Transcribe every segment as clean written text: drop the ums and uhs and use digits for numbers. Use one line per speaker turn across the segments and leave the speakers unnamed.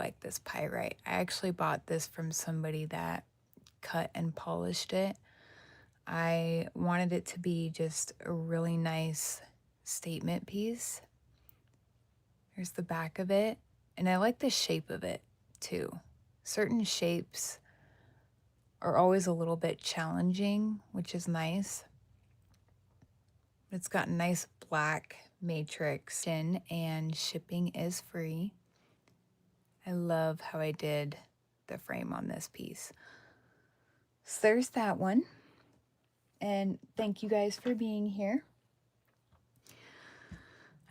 like this pyrite. I actually bought this from somebody that cut and polished it. I wanted it to be just a really nice statement piece. Here's the back of it. And I like the shape of it too. Certain shapes are always a little bit challenging, which is nice. It's got nice black matrix in, and shipping is free. I love how I did the frame on this piece. So there's that one. And thank you guys for being here.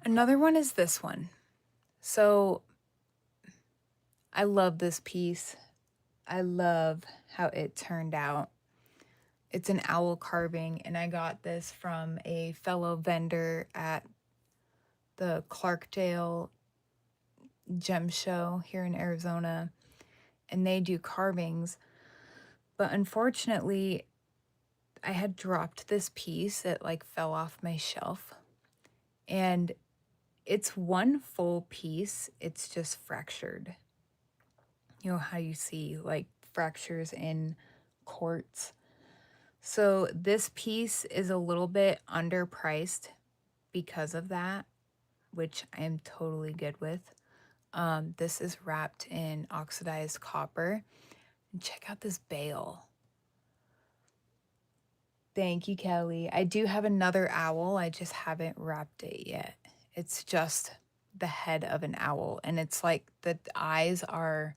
Another one is this one. So I love this piece. I love how it turned out. It's an owl carving, and I got this from a fellow vendor at the Clarkdale Gem Show here in Arizona, and they do carvings. But unfortunately, I had dropped this piece. It like fell off my shelf, and it's one full piece. It's just fractured. You know how you see like fractures in quartz. So this piece is a little bit underpriced because of that, which I am totally good with. This is wrapped in oxidized copper. And check out this bail. Thank you, Kelly. I do have another owl. I just haven't wrapped it yet. It's just the head of an owl, and it's like the eyes are,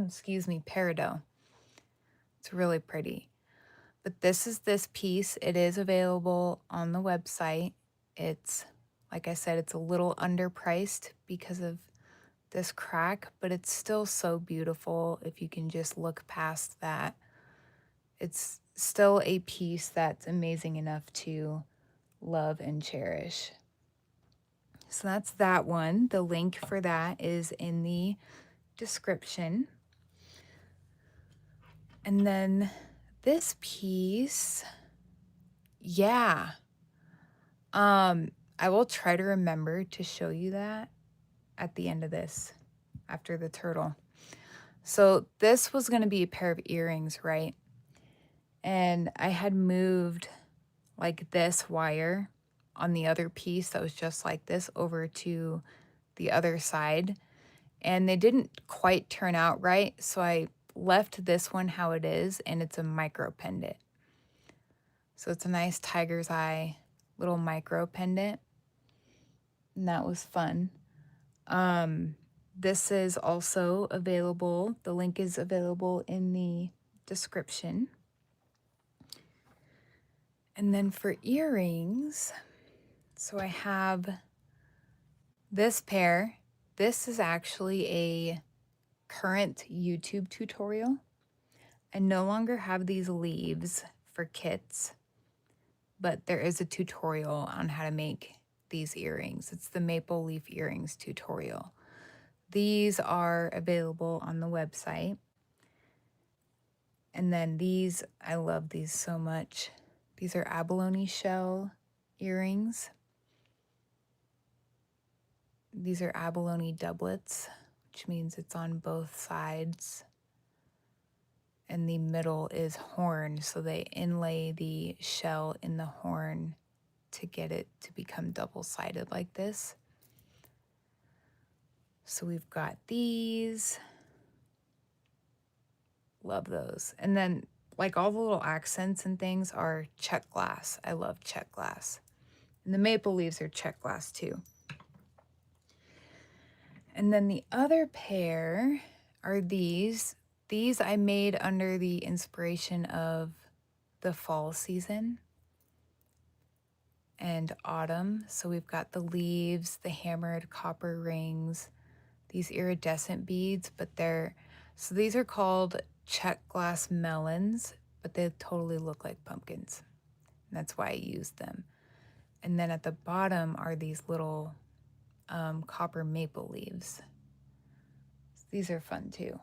excuse me, peridot. It's really pretty. But this is this piece. It is available on the website. It's, like I said, it's a little underpriced because of this crack, but it's still so beautiful if you can just look past that. It's still a piece that's amazing enough to love and cherish. So that's that one. The link for that is in the description. And then this piece, yeah. I will try to remember to show you that at the end of this, after the turtle. So this was going to be a pair of earrings, right? And I had moved like this wire on the other piece that was just like this over to the other side. And they didn't quite turn out right, so I left this one how it is, and it's a micro pendant. So it's a nice tiger's eye little micro pendant, and that was fun. This is also available. The link is available in the description. And then for earrings, so I have this pair. This is actually a current YouTube tutorial. I no longer have these leaves for kits, but there is a tutorial on how to make these earrings. It's the maple leaf earrings tutorial. These are available on the website. And then these, I love these so much. These are abalone shell earrings. These are abalone doublets, which means it's on both sides. And the middle is horn, so they inlay the shell in the horn to get it to become double-sided like this. So we've got these. Love those. And then like all the little accents and things are check glass. I love check glass. And the maple leaves are check glass too. And then the other pair are these. These I made under the inspiration of the fall season and autumn. So we've got the leaves, the hammered copper rings, these iridescent beads, but so these are called check glass melons, but they totally look like pumpkins. And that's why I used them. And then at the bottom are these little copper maple leaves. These are fun too.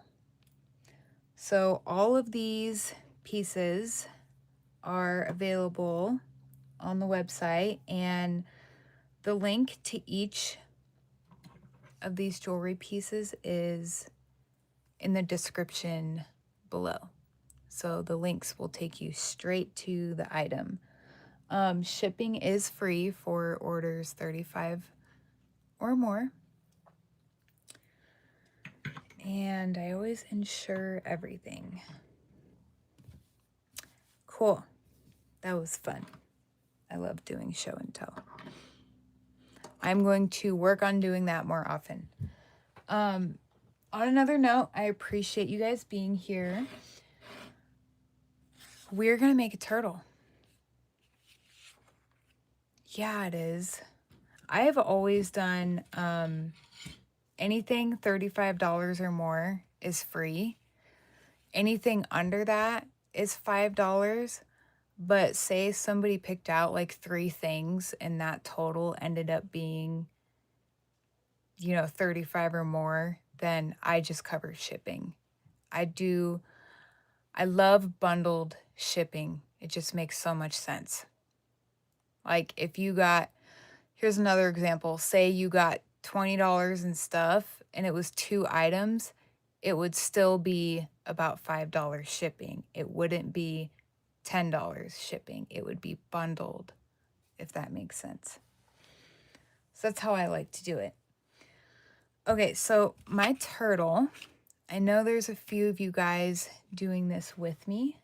So all of these pieces are available on the website, and the link to each of these jewelry pieces is in the description below. So the links will take you straight to the item. Shipping is free for orders 35 or more. And I always insure everything. Cool. That was fun. I love doing show and tell. I'm going to work on doing that more often. On another note, I appreciate you guys being here. We're going to make a turtle. Yeah, it is. I have always done anything $35 or more is free. Anything under that is $5. But say somebody picked out like 3 things and that total ended up being, 35 or more, then I just cover shipping. I love bundled shipping. It just makes so much sense. Like if you got, here's another example. Say you got $20 in stuff and it was 2 items, it would still be about $5 shipping. It wouldn't be $10 shipping. It would be bundled, if that makes sense. So that's how I like to do it. Okay, so my turtle, I know there's a few of you guys doing this with me.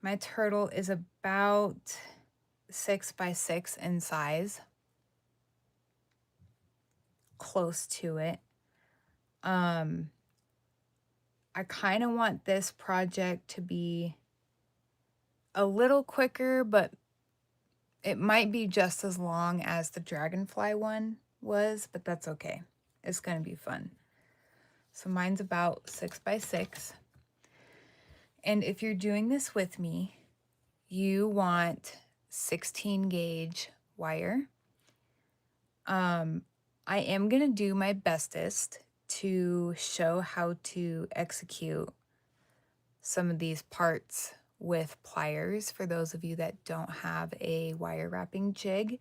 My turtle is about 6 by 6 in size. Close to it. I kind of want this project to be a little quicker, but it might be just as long as the dragonfly one was, but that's okay. It's going to be fun. So mine's about 6 by 6. And if you're doing this with me, you want 16 gauge wire. I am going to do my bestest to show how to execute some of these parts with pliers. For those of you that don't have a wire wrapping jig,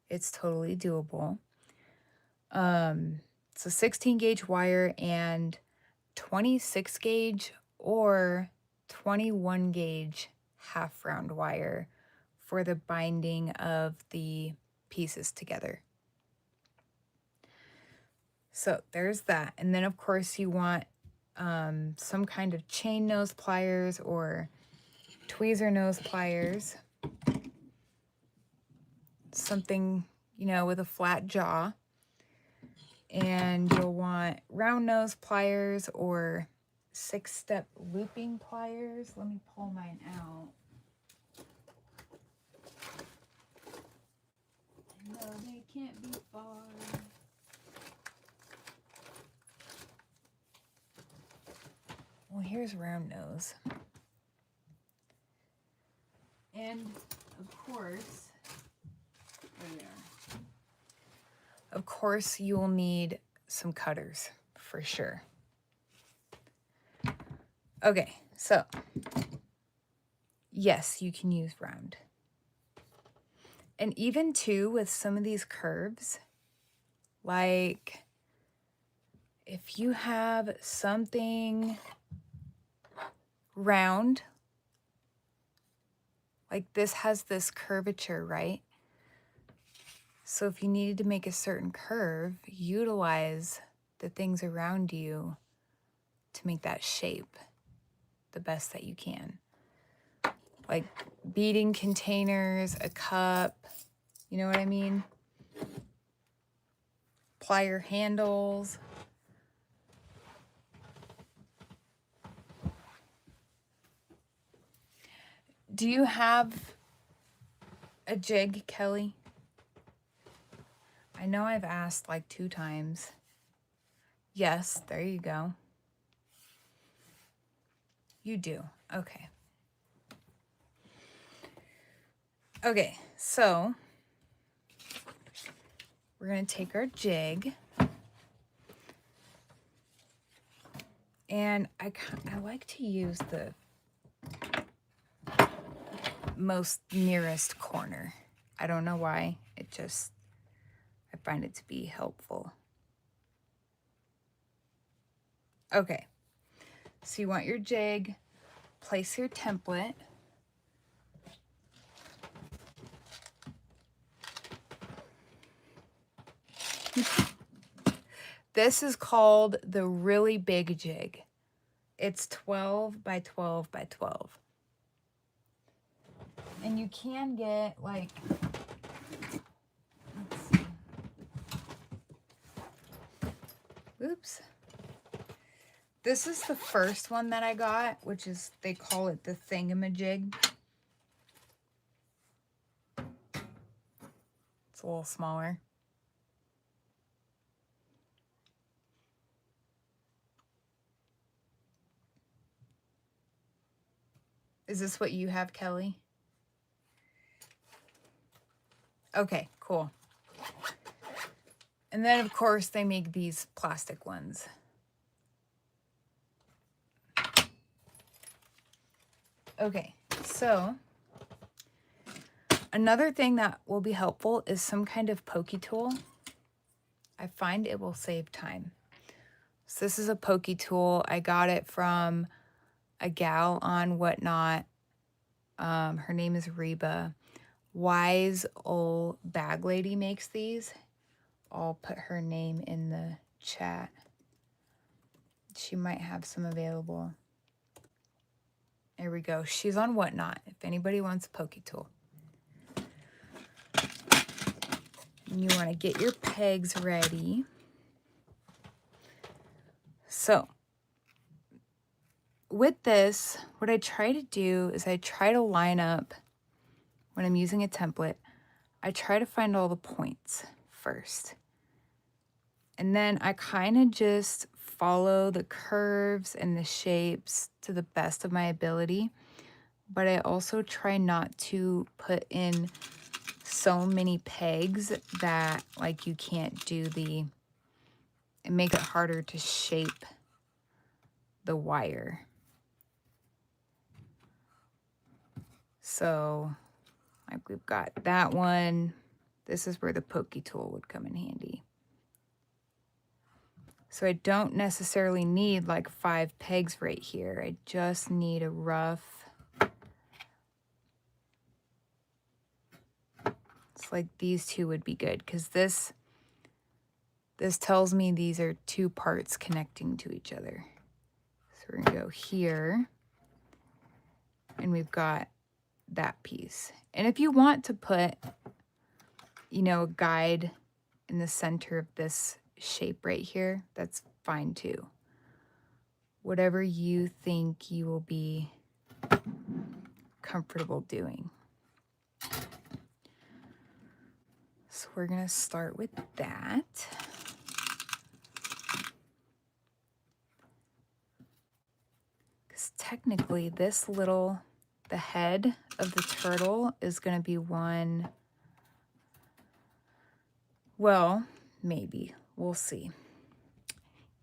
it's totally doable. So 16 gauge wire and 26 gauge or 21 gauge half round wire for the binding of the pieces together. So there's that. And then of course you want some kind of chain nose pliers or tweezer nose pliers. Something, with a flat jaw. And you'll want round nose pliers or 6-step looping pliers. Let me pull mine out. No, they can't be far. Well, here's round nose. And of course, there they are. Of course, you will need some cutters for sure. Okay, so yes, you can use round. And even too with some of these curves, like if you have something round, like this has this curvature, right? So if you needed to make a certain curve, utilize the things around you to make that shape the best that you can. Like beading containers, a cup, you know what I mean? Plier handles. Do you have a jig, Kelly? I know I've asked like 2 times. Yes, there you go. You do. Okay. Okay, so we're going to take our jig. And I like to use the most nearest corner. I don't know why. It just I find it to be helpful. Okay, so you want your jig, place your template. This is called the really big jig. It's 12 by 12 by 12. And you can get like, let's see. Oops. This is the first one that I got, which is, they call it the thingamajig. It's a little smaller. Is this what you have, Kelly? Okay, cool. And then, of course, they make these plastic ones. Okay, so another thing that will be helpful is some kind of pokey tool. I find it will save time. So this is a pokey tool. I got it from a gal on Whatnot. Her name is Reba. Wise old bag lady makes these. I'll put her name in the chat. She might have some available. There we go. She's on Whatnot if anybody wants a pokey tool. And you want to get your pegs ready. So with this, what I try to do is I try to line up, when I'm using a template, I try to find all the points first. And then I kind of just follow the curves and the shapes to the best of my ability. But I also try not to put in so many pegs that like you can't do and make it harder to shape the wire. So like we've got that one. This is where the pokey tool would come in handy. So I don't necessarily need like 5 pegs right here. I just need a rough, it's like these two would be good because this tells me these are 2 parts connecting to each other. So we're gonna go here and we've got that piece. And if you want to put, you know, a guide in the center of this shape right here, that's fine too. Whatever you think you will be comfortable doing. So we're gonna start with that. Because technically this little, the head of the turtle is gonna be one, well, maybe, we'll see.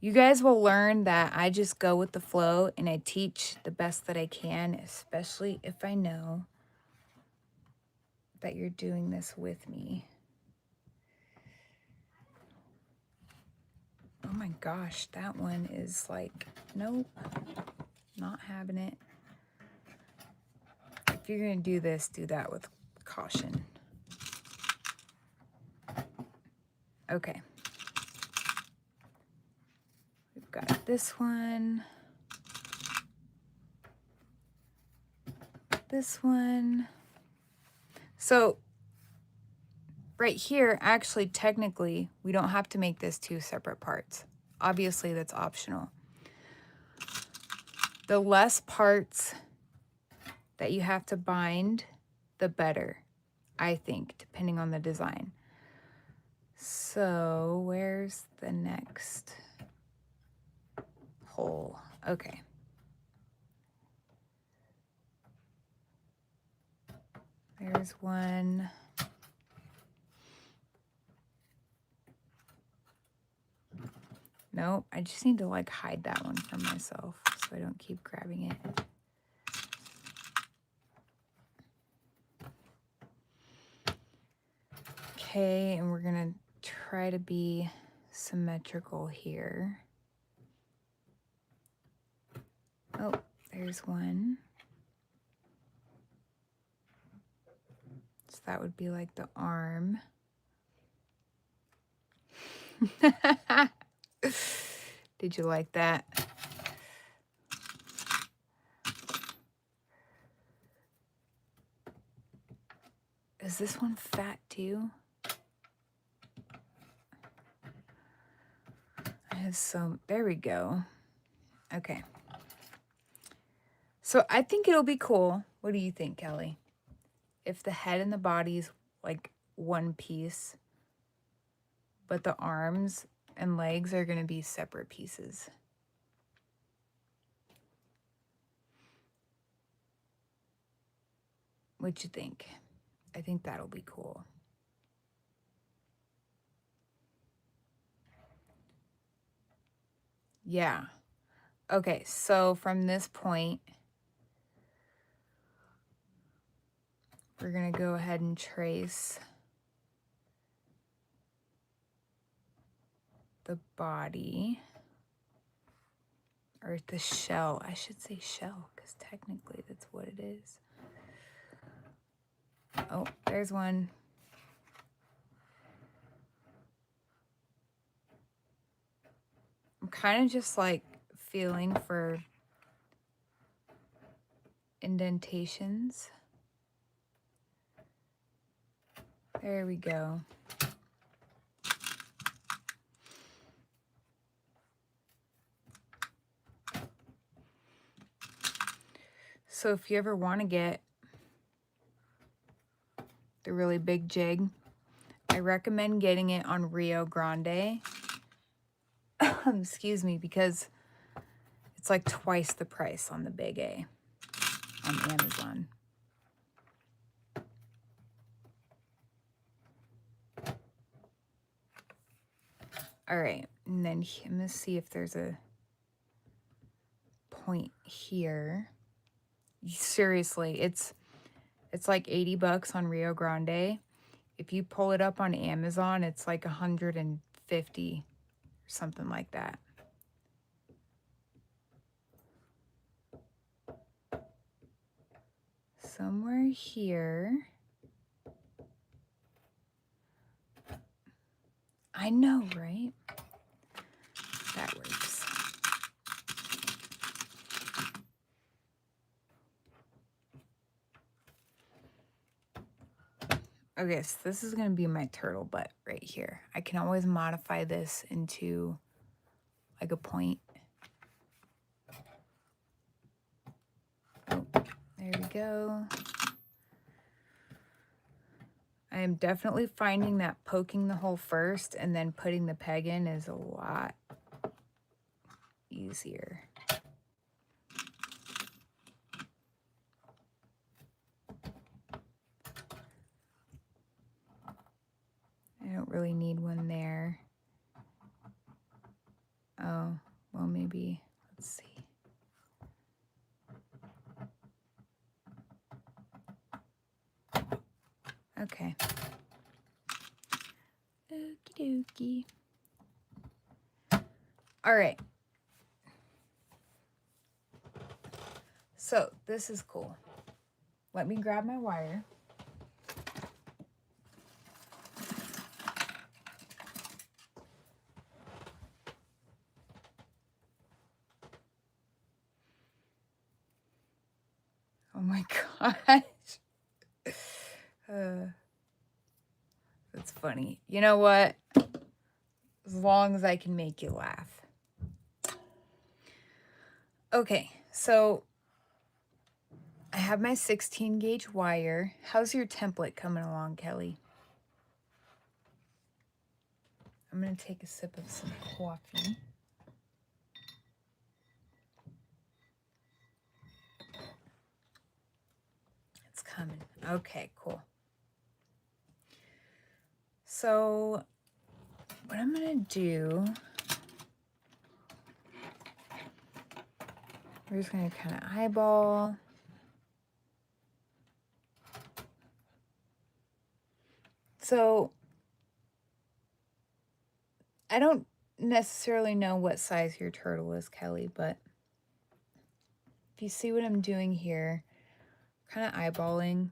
You guys will learn that I just go with the flow and I teach the best that I can, especially if I know that you're doing this with me. Oh my gosh, that one is like, nope, not having it. If you're gonna do this, do that with caution. Okay. We've got this one. This one. So right here, actually, technically, we don't have to make this 2 separate parts. Obviously, that's optional. The less parts that you have to bind, the better, I think, depending on the design. So where's the next hole? Okay. There's one. Nope, I just need to like hide that one from myself so I don't keep grabbing it. Okay, and we're gonna try to be symmetrical here. Oh, there's one. So that would be like the arm. Did you like that? Is this one fat too? It has some, there we go. Okay. So I think it'll be cool. What do you think, Kelly? If the head and the body's like one piece, but the arms and legs are going to be separate pieces. What'd you think? I think that'll be cool. Yeah. Okay, so from this point, we're going to go ahead and trace the body, or the shell. I should say shell, because technically that's what it is. Oh, there's one. I'm kind of just like feeling for indentations. There we go. So if you ever want to get the really big jig, I recommend getting it on Rio Grande. Excuse me, because it's like twice the price on the big A on Amazon. All right, and then I'm gonna see if there's a point here. Seriously, it's like 80 bucks on Rio Grande. If you pull it up on Amazon, it's like 150 or something like that. Somewhere here. I know, right? That works. Okay, so this is going to be my turtle butt right here. I can always modify this into like a point. Oh, there we go. I am definitely finding that poking the hole first and then putting the peg in is a lot easier. I don't really need one there. Oh, well, maybe, let's see. Okay. Okie dokie. All right. So this is cool. Let me grab my wire. Oh my gosh. That's funny. You know what? As long as I can make you laugh. Okay, so I have my 16 gauge wire. How's your template coming along, Kelly? I'm going to take a sip of some coffee. It's coming. Okay, cool. So what I'm going to do, we're just going to kind of eyeball. So I don't necessarily know what size your turtle is, Kelly, but if you see what I'm doing here, kind of eyeballing,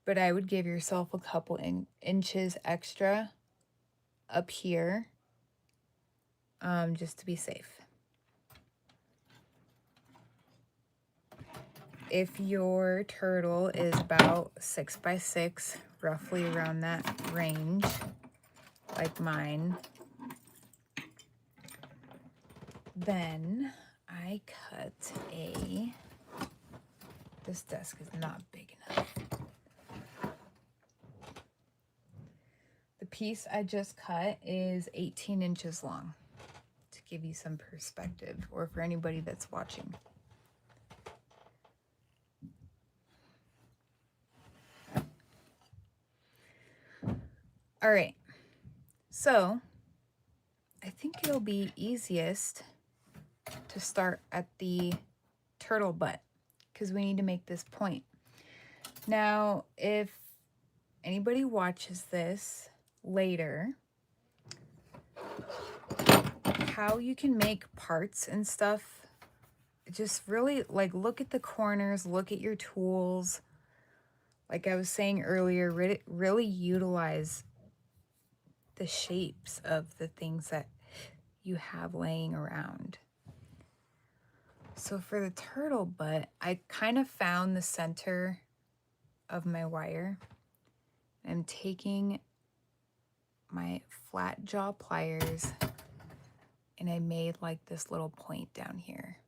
but I would give yourself a couple inches extra up here, just to be safe. If your turtle is about 6 by 6, roughly around that range, like mine, then I cut this desk is not big enough. The piece I just cut is 18 inches long, to give you some perspective, or for anybody that's watching. All right, so I think it'll be easiest to start at the turtle butt, because we need to make this point. Now, if anybody watches this later, how you can make parts and stuff, just really like look at the corners, look at your tools. Like I was saying earlier, really utilize the shapes of the things that you have laying around. So for the turtle butt, I kind of found the center of my wire. I'm taking my flat jaw pliers and I made like this little point down here.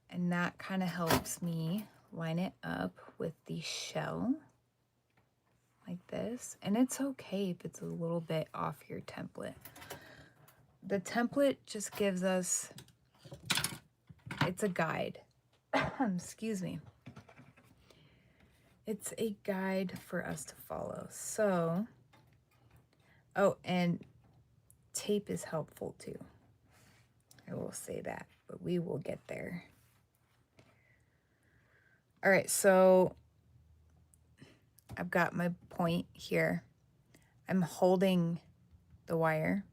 And that kind of helps me line it up with the shell like this. And it's okay if it's a little bit off your template. The template just gives us, it's a guide. Excuse me. It's a guide for us to follow. So, oh, and tape is helpful too. I will say that, but we will get there. All right, so I've got my point here. I'm holding the wire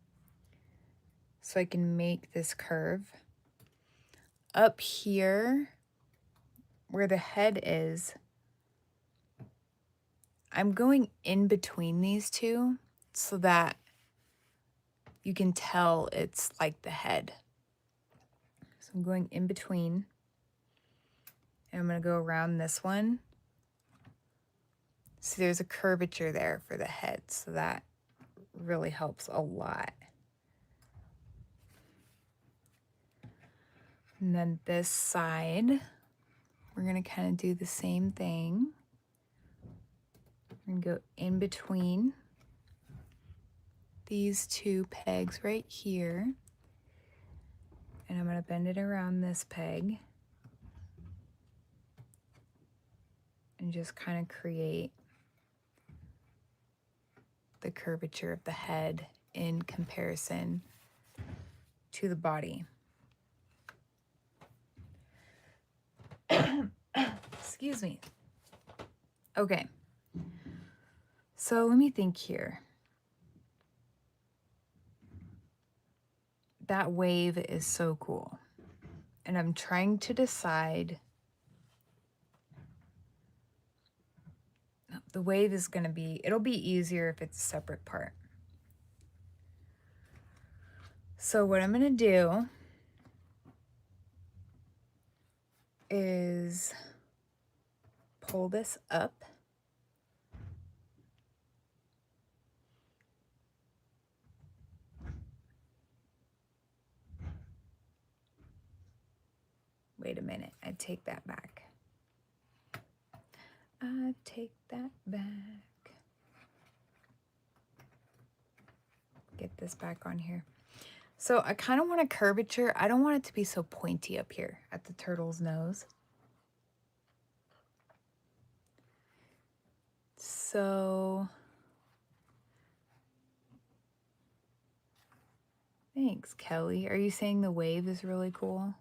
so I can make this curve. Up here, where the head is, I'm going in between these two so that you can tell it's like the head. So I'm going in between. And I'm going to go around this one. See, there's a curvature there for the head, so that really helps a lot. And then this side, we're going to kind of do the same thing. We're going to go in between these two pegs right here. And I'm going to bend it around this peg. And just kind of create the curvature of the head in comparison to the body. Excuse me. Okay. So let me think here. That wave is so cool. And I'm trying to decide. The wave is going to be, it'll be easier if it's a separate part. So what I'm going to do is pull this up. Wait a minute, I take that back. I take that back. Get this back on here. So I kind of want a curvature. I don't want it to be so pointy up here at the turtle's nose. So thanks, Kelly. Are you saying the wave is really cool?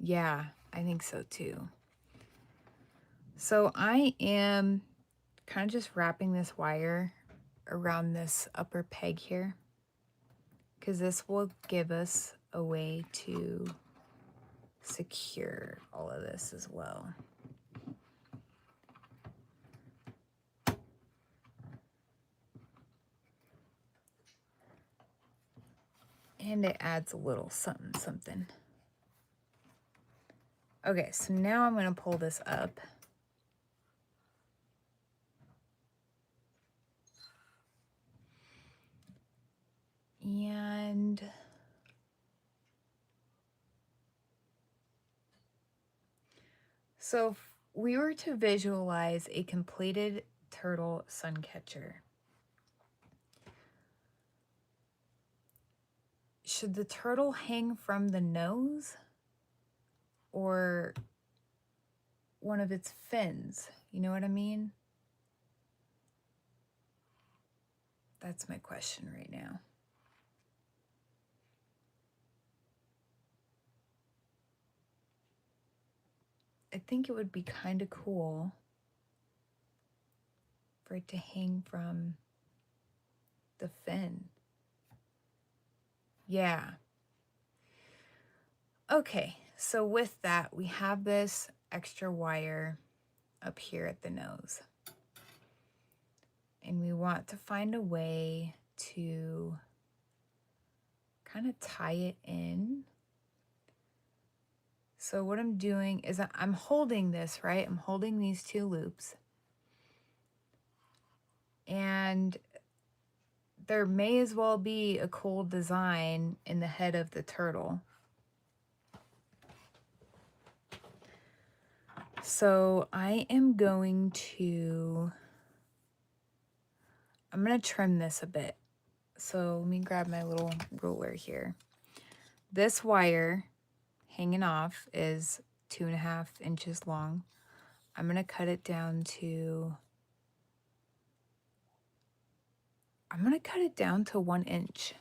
Yeah, I think so too. So I am kind of just wrapping this wire around this upper peg here, because this will give us a way to secure all of this as well. And it adds a little something, something. Okay, so now I'm going to pull this up. And so if we were to visualize a completed turtle sun catcher, should the turtle hang from the nose or one of its fins? You know what I mean? That's my question right now. I think it would be kind of cool for it to hang from the fin. Yeah. Okay, so with that, we have this extra wire up here at the nose. And we want to find a way to kind of tie it in. So what I'm doing is I'm holding this, right? I'm holding these two loops. And there may as well be a cool design in the head of the turtle. So I'm going to trim this a bit. So let me grab my little ruler here. This wire hanging off is 2.5 inches long. I'm going to cut it down to, 1 inch.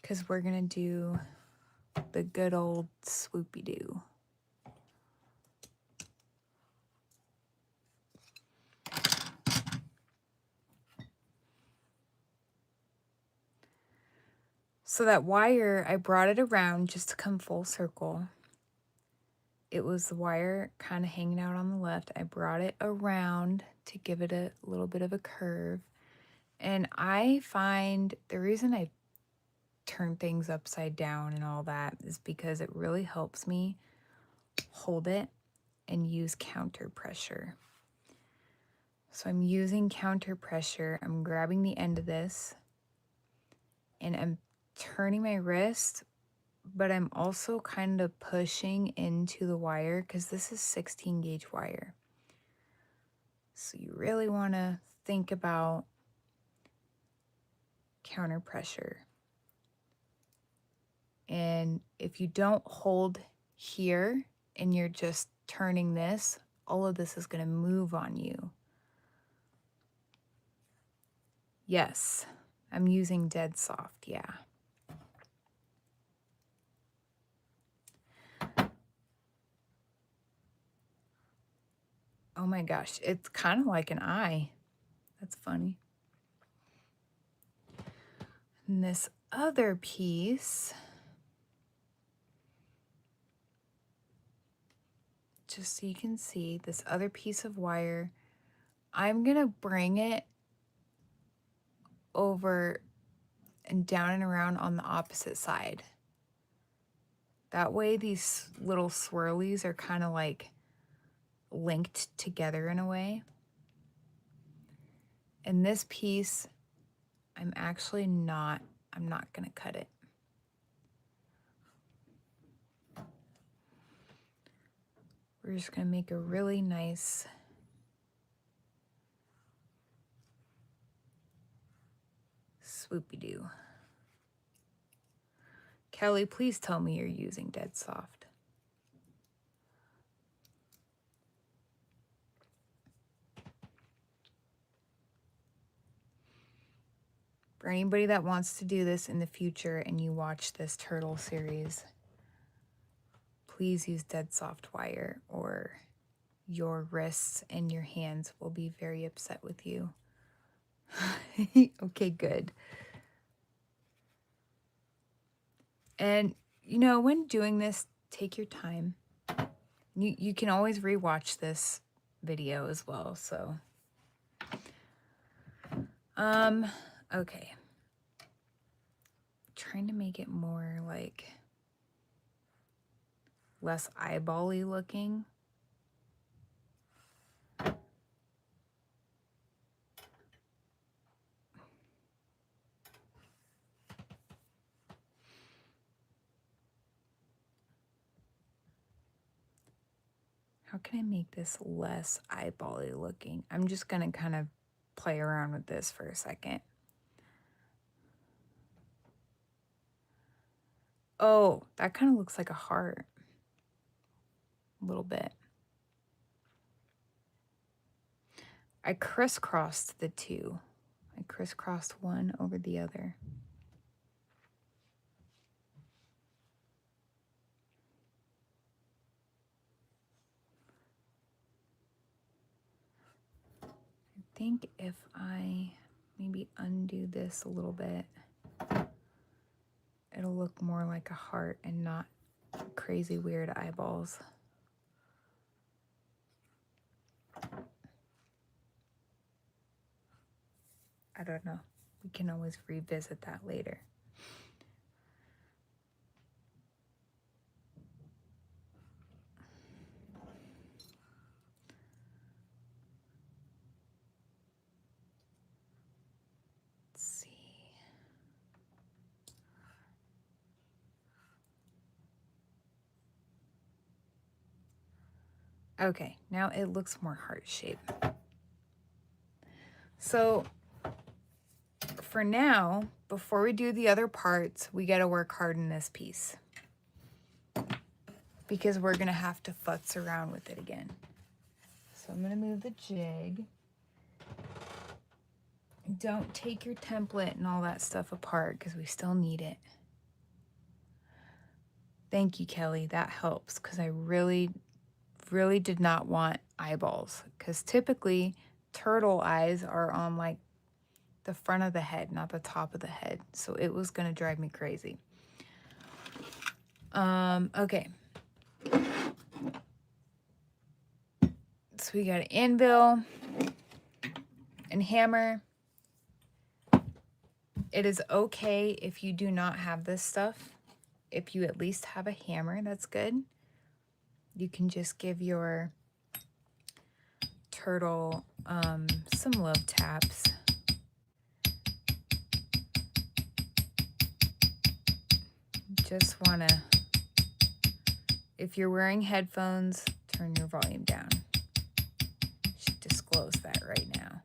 Because we're going to do the good old swoopy-doo. So that wire, I brought it around just to come full circle. It was the wire kind of hanging out on the left. I brought it around to give it a little bit of a curve. And I find the reason I turn things upside down and all that is because it really helps me hold it and use counter pressure. So I'm using counter pressure. I'm grabbing the end of this and I'm turning my wrist, but I'm also kind of pushing into the wire because this is 16 gauge wire. So you really want to think about counter pressure. And if you don't hold here and you're just turning this, all of this is going to move on you. Yes, I'm using dead soft, yeah. Oh my gosh, it's kind of like an eye. That's funny. And this other piece, just so you can see, this other piece of wire, I'm going to bring it over and down and around on the opposite side. That way these little swirlies are kind of like linked together in a way. And this piece, I'm not going to cut it. We're just going to make a really nice swoopy-doo. Kelly, please tell me you're using dead soft. For anybody that wants to do this in the future and you watch this turtle series, please use dead soft wire or your wrists and your hands will be very upset with you. Okay, good. And, you know, when doing this, take your time. You can always rewatch this video as well, so. Okay. Trying to make it more like less eyeball-y looking. How can I make this less eyeball-y looking? I'm just gonna kind of play around with this for a second. Oh, that kind of looks like a heart. A little bit. I crisscrossed the two. I crisscrossed one over the other. I think if I maybe undo this a little bit, it'll look more like a heart and not crazy weird eyeballs. I don't know. We can always revisit that later. Let's see. Okay, now it looks more heart-shaped. So for now, before we do the other parts, we got to work hard in this piece because we're going to have to futz around with it again. So I'm going to move the jig. Don't take your template and all that stuff apart because we still need it. Thank you, Kelly. That helps because I really did not want eyeballs because typically turtle eyes are on like the front of the head, not the top of the head. So it was going to drive me crazy. Okay. So we got an anvil and hammer. It is okay if you do not have this stuff. If you at least have a hammer, that's good. You can just give your turtle some love taps. Just want to, if you're wearing headphones, turn your volume down. Should disclose that right now.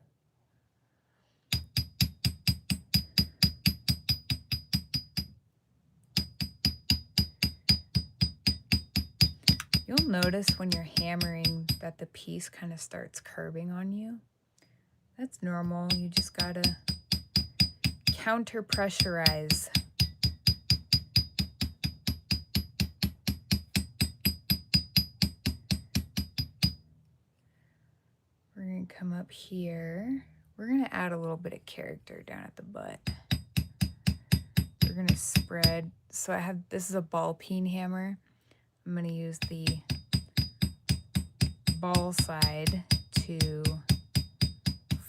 You'll notice when you're hammering that the piece kind of starts curving on you. That's normal. You just gotta counter pressurize. We're gonna come up here. We're gonna add a little bit of character down at the butt. We're gonna spread. So I have, this is a ball peen hammer. I'm going to use the ball side to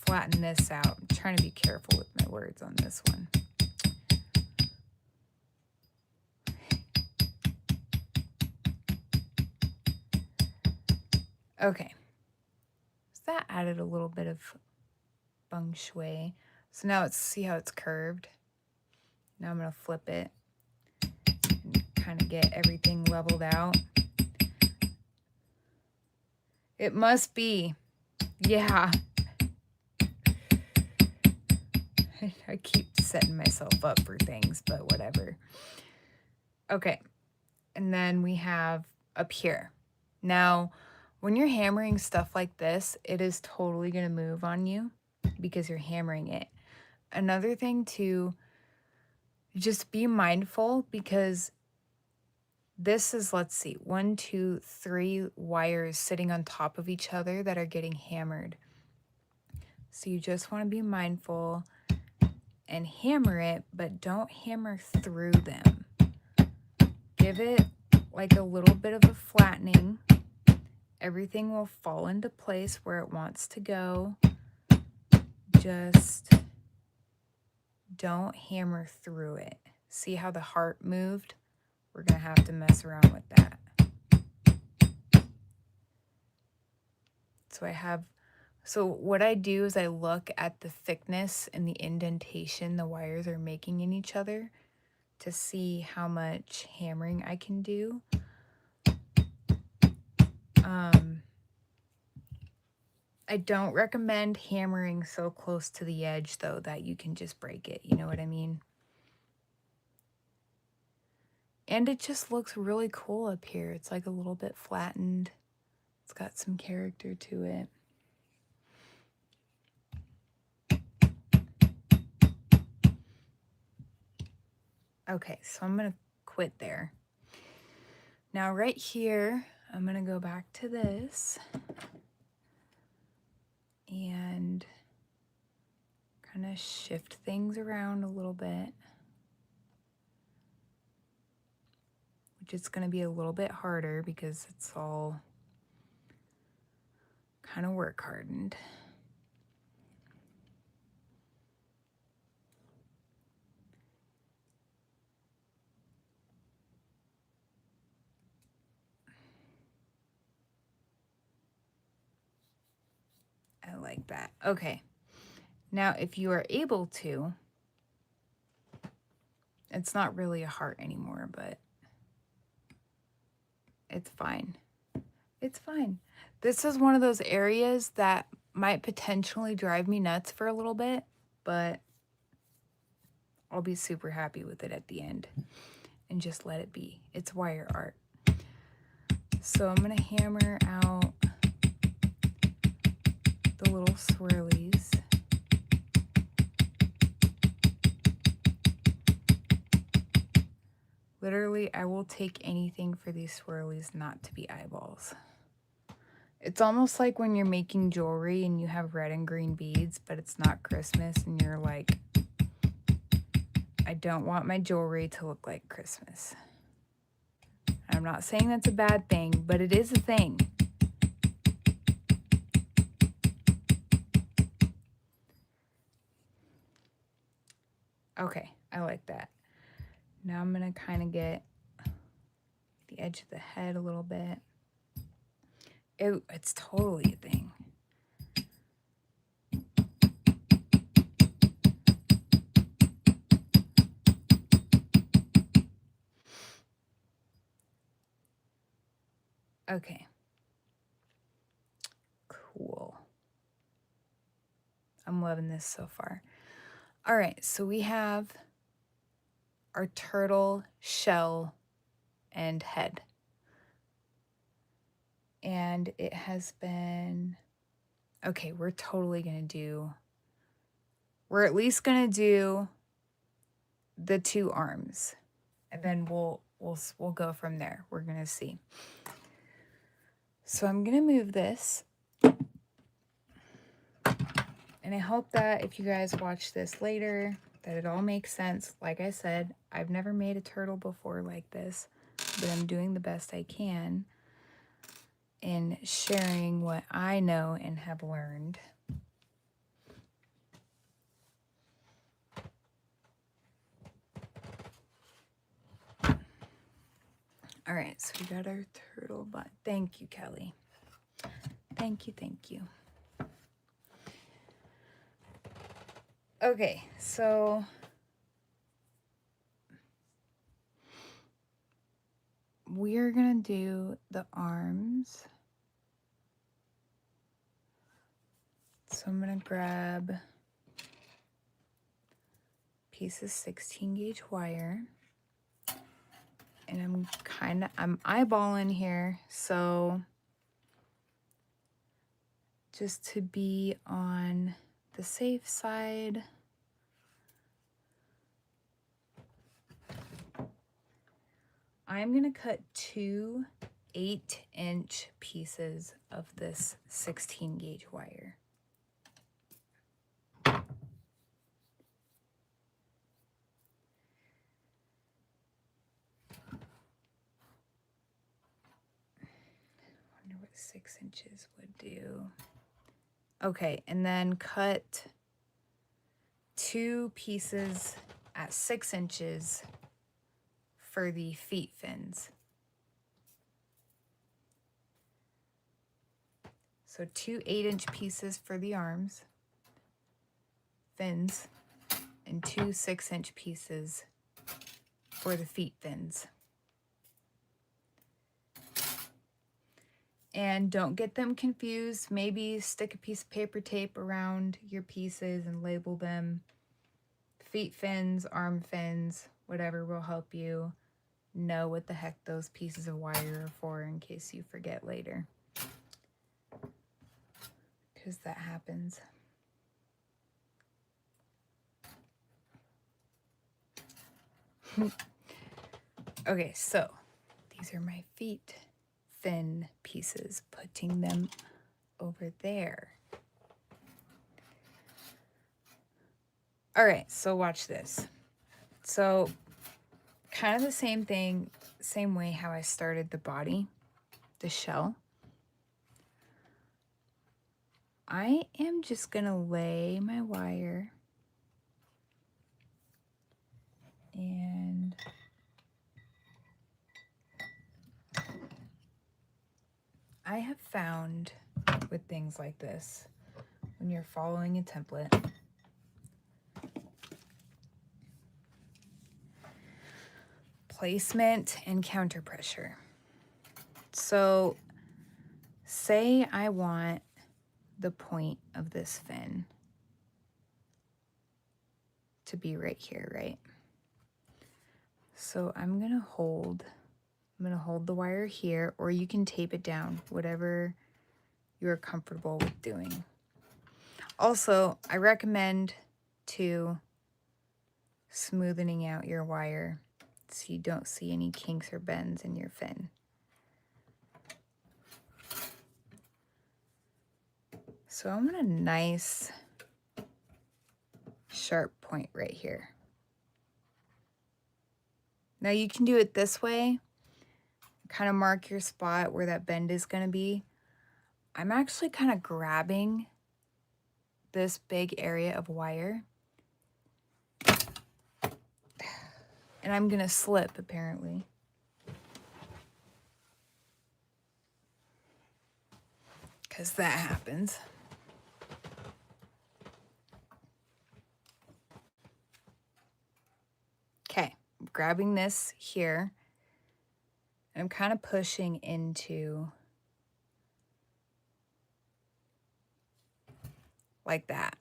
flatten this out. I'm trying to be careful with my words on this one. Okay. So that added a little bit of feng shui. So now let's see how it's curved. Now I'm going to flip it and kind of get everything leveled out. It must be. Yeah. I keep setting myself up for things, but whatever. Okay. And then we have up here. Now, when you're hammering stuff like this, it is totally going to move on you because you're hammering it. another thing to just be mindful, because this is, let's see, 1, 2, 3 wires sitting on top of each other that are getting hammered. So you just want to be mindful and hammer it, but don't hammer through them. Give it like a little bit of a flattening. Everything will fall into place where it wants to go. Just don't hammer through it. See how the heart moved? We're going to have to mess around with that. So what I do is I look at the thickness and the indentation the wires are making in each other to see how much hammering I can do. I don't recommend hammering so close to the edge, though, that you can just break it. You know what I mean? And it just looks really cool up here. It's like a little bit flattened. It's got some character to it. Okay, so I'm going to quit there. Now right here, I'm going to go back to this and kind of shift things around a little bit, which is going to be a little bit harder because it's all kind of work hardened. I like that. Okay. Now, if you are able to, it's not really a heart anymore, but it's fine. It's fine. This is one of those areas that might potentially drive me nuts for a little bit, but I'll be super happy with it at the end and just let it be. It's wire art. So I'm going to hammer out the little swirlies. Literally, I will take anything for these swirlies not to be eyeballs. It's almost like when you're making jewelry and you have red and green beads, but it's not Christmas, and you're like, I don't want my jewelry to look like Christmas. I'm not saying that's a bad thing, but it is a thing. Okay, I like that. Now I'm going to kind of get the edge of the head a little bit. It's totally a thing. Okay. Cool. I'm loving this so far. All right, so we have our turtle shell and head. And it has been, okay, we're at least gonna do the 2 arms, and then we'll go from there. We're gonna see. So I'm gonna move this, and I hope that if you guys watch this later, that it all makes sense. Like I said, I've never made a turtle before like this, but I'm doing the best I can in sharing what I know and have learned. All right, so we got our turtle butt. Thank you, Kelly. Thank you, thank you. Okay, so we're gonna do the arms. So I'm gonna grab a piece of 16 gauge wire, and I'm eyeballing here, so just to be on the safe side, I'm going to cut 2 8-inch pieces of this 16 gauge wire. Wonder what 6 inches would do. Okay, and then cut 2 pieces at 6 inches for the feet fins. So 2 8-inch pieces for the arms, fins, and 2 6-inch pieces for the feet fins. And don't get them confused. Maybe stick a piece of paper tape around your pieces and label them. Feet fins, arm fins, whatever will help you know what the heck those pieces of wire are for in case you forget later. Because that happens. Okay, so these are my feet fin pieces, putting them over there. All right, so watch this. So kind of the same thing, same way how I started the body, the shell. I am just gonna lay my wire and I have found with things like this, when you're following a template, placement and counter pressure. So say I want the point of this fin to be right here, right? So I'm gonna hold the wire here, or you can tape it down, whatever you're comfortable with doing. Also, I recommend smoothing out your wire so you don't see any kinks or bends in your fin. So I want a nice sharp point right here. Now you can do it this way, kind of mark your spot where that bend is going to be. I'm actually kind of grabbing this big area of wire and I'm going to slip apparently. Because that happens. Okay, I'm grabbing this here. I'm kind of pushing into like that.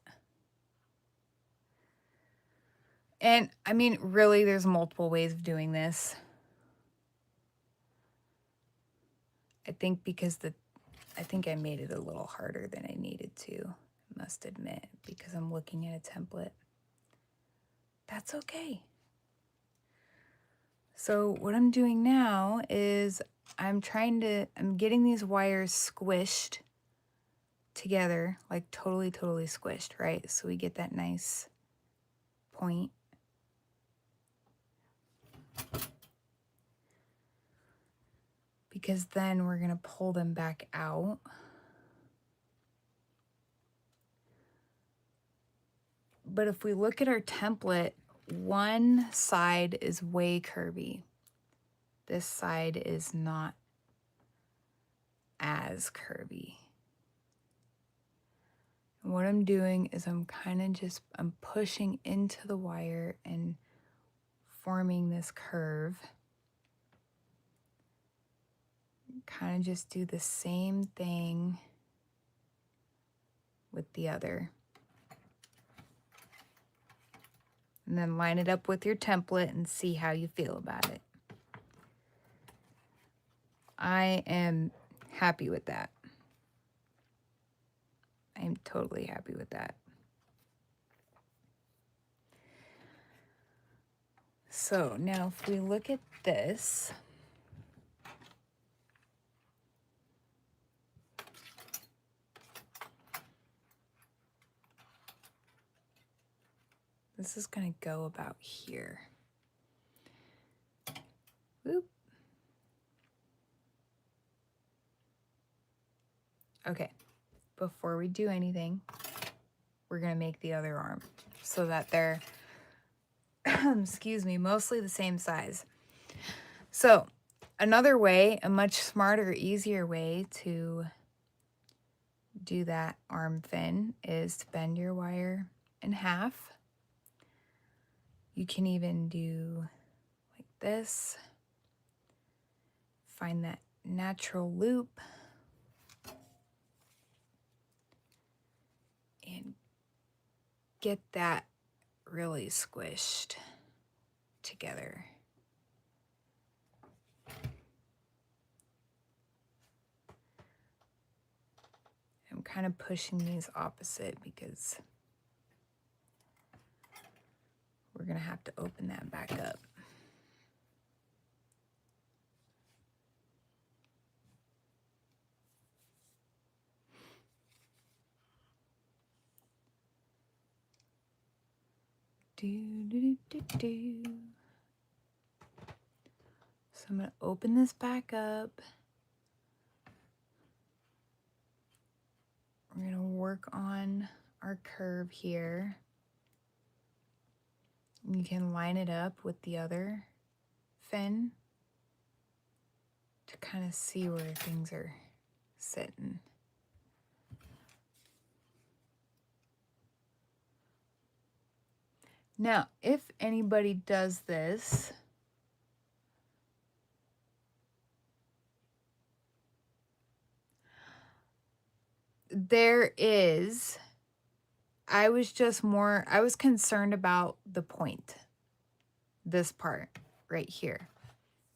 And I mean, really, there's multiple ways of doing this. I think because I think I made it a little harder than I needed to, I must admit, because I'm looking at a template. That's okay. So what I'm doing now is I'm getting these wires squished together, like totally squished, right? So we get that nice point. Because then we're gonna pull them back out. But if we look at our template, one side is way curvy. This side is not as curvy. And what I'm doing is I'm pushing into the wire and forming this curve. Kind of just do the same thing with the other. And then line it up with your template and see how you feel about it. I am happy with that. I am totally happy with that. So now if we look at this, This is going to go about here. Whoop. Okay, before we do anything, we're going to make the other arm so that they're, excuse me, mostly the same size. So another way, a much smarter, easier way to do that arm fin is to bend your wire in half. You can even do like this. Find that natural loop and get that really squished together. I'm kind of pushing these opposite because we're going to have to open that back up. So I'm going to open this back up. We're going to work on our curve here. You can line it up with the other fin to kind of see where things are sitting. Now, if anybody does this, I was concerned about the point, this part right here.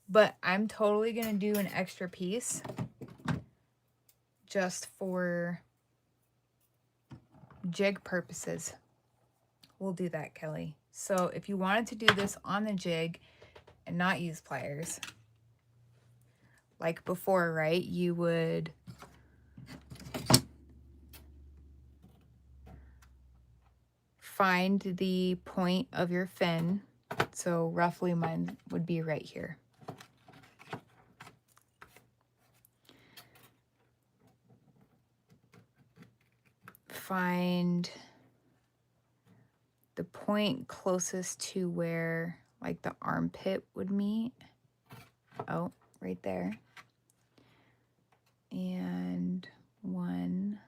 But I'm totally going to do an extra piece just for jig purposes. We'll do that, Kelly. So if you wanted to do this on the jig and not use pliers, like before, right, you would find the point of your fin. So roughly mine would be right here. Find the point closest to where like the armpit would meet. Oh, right there. And one.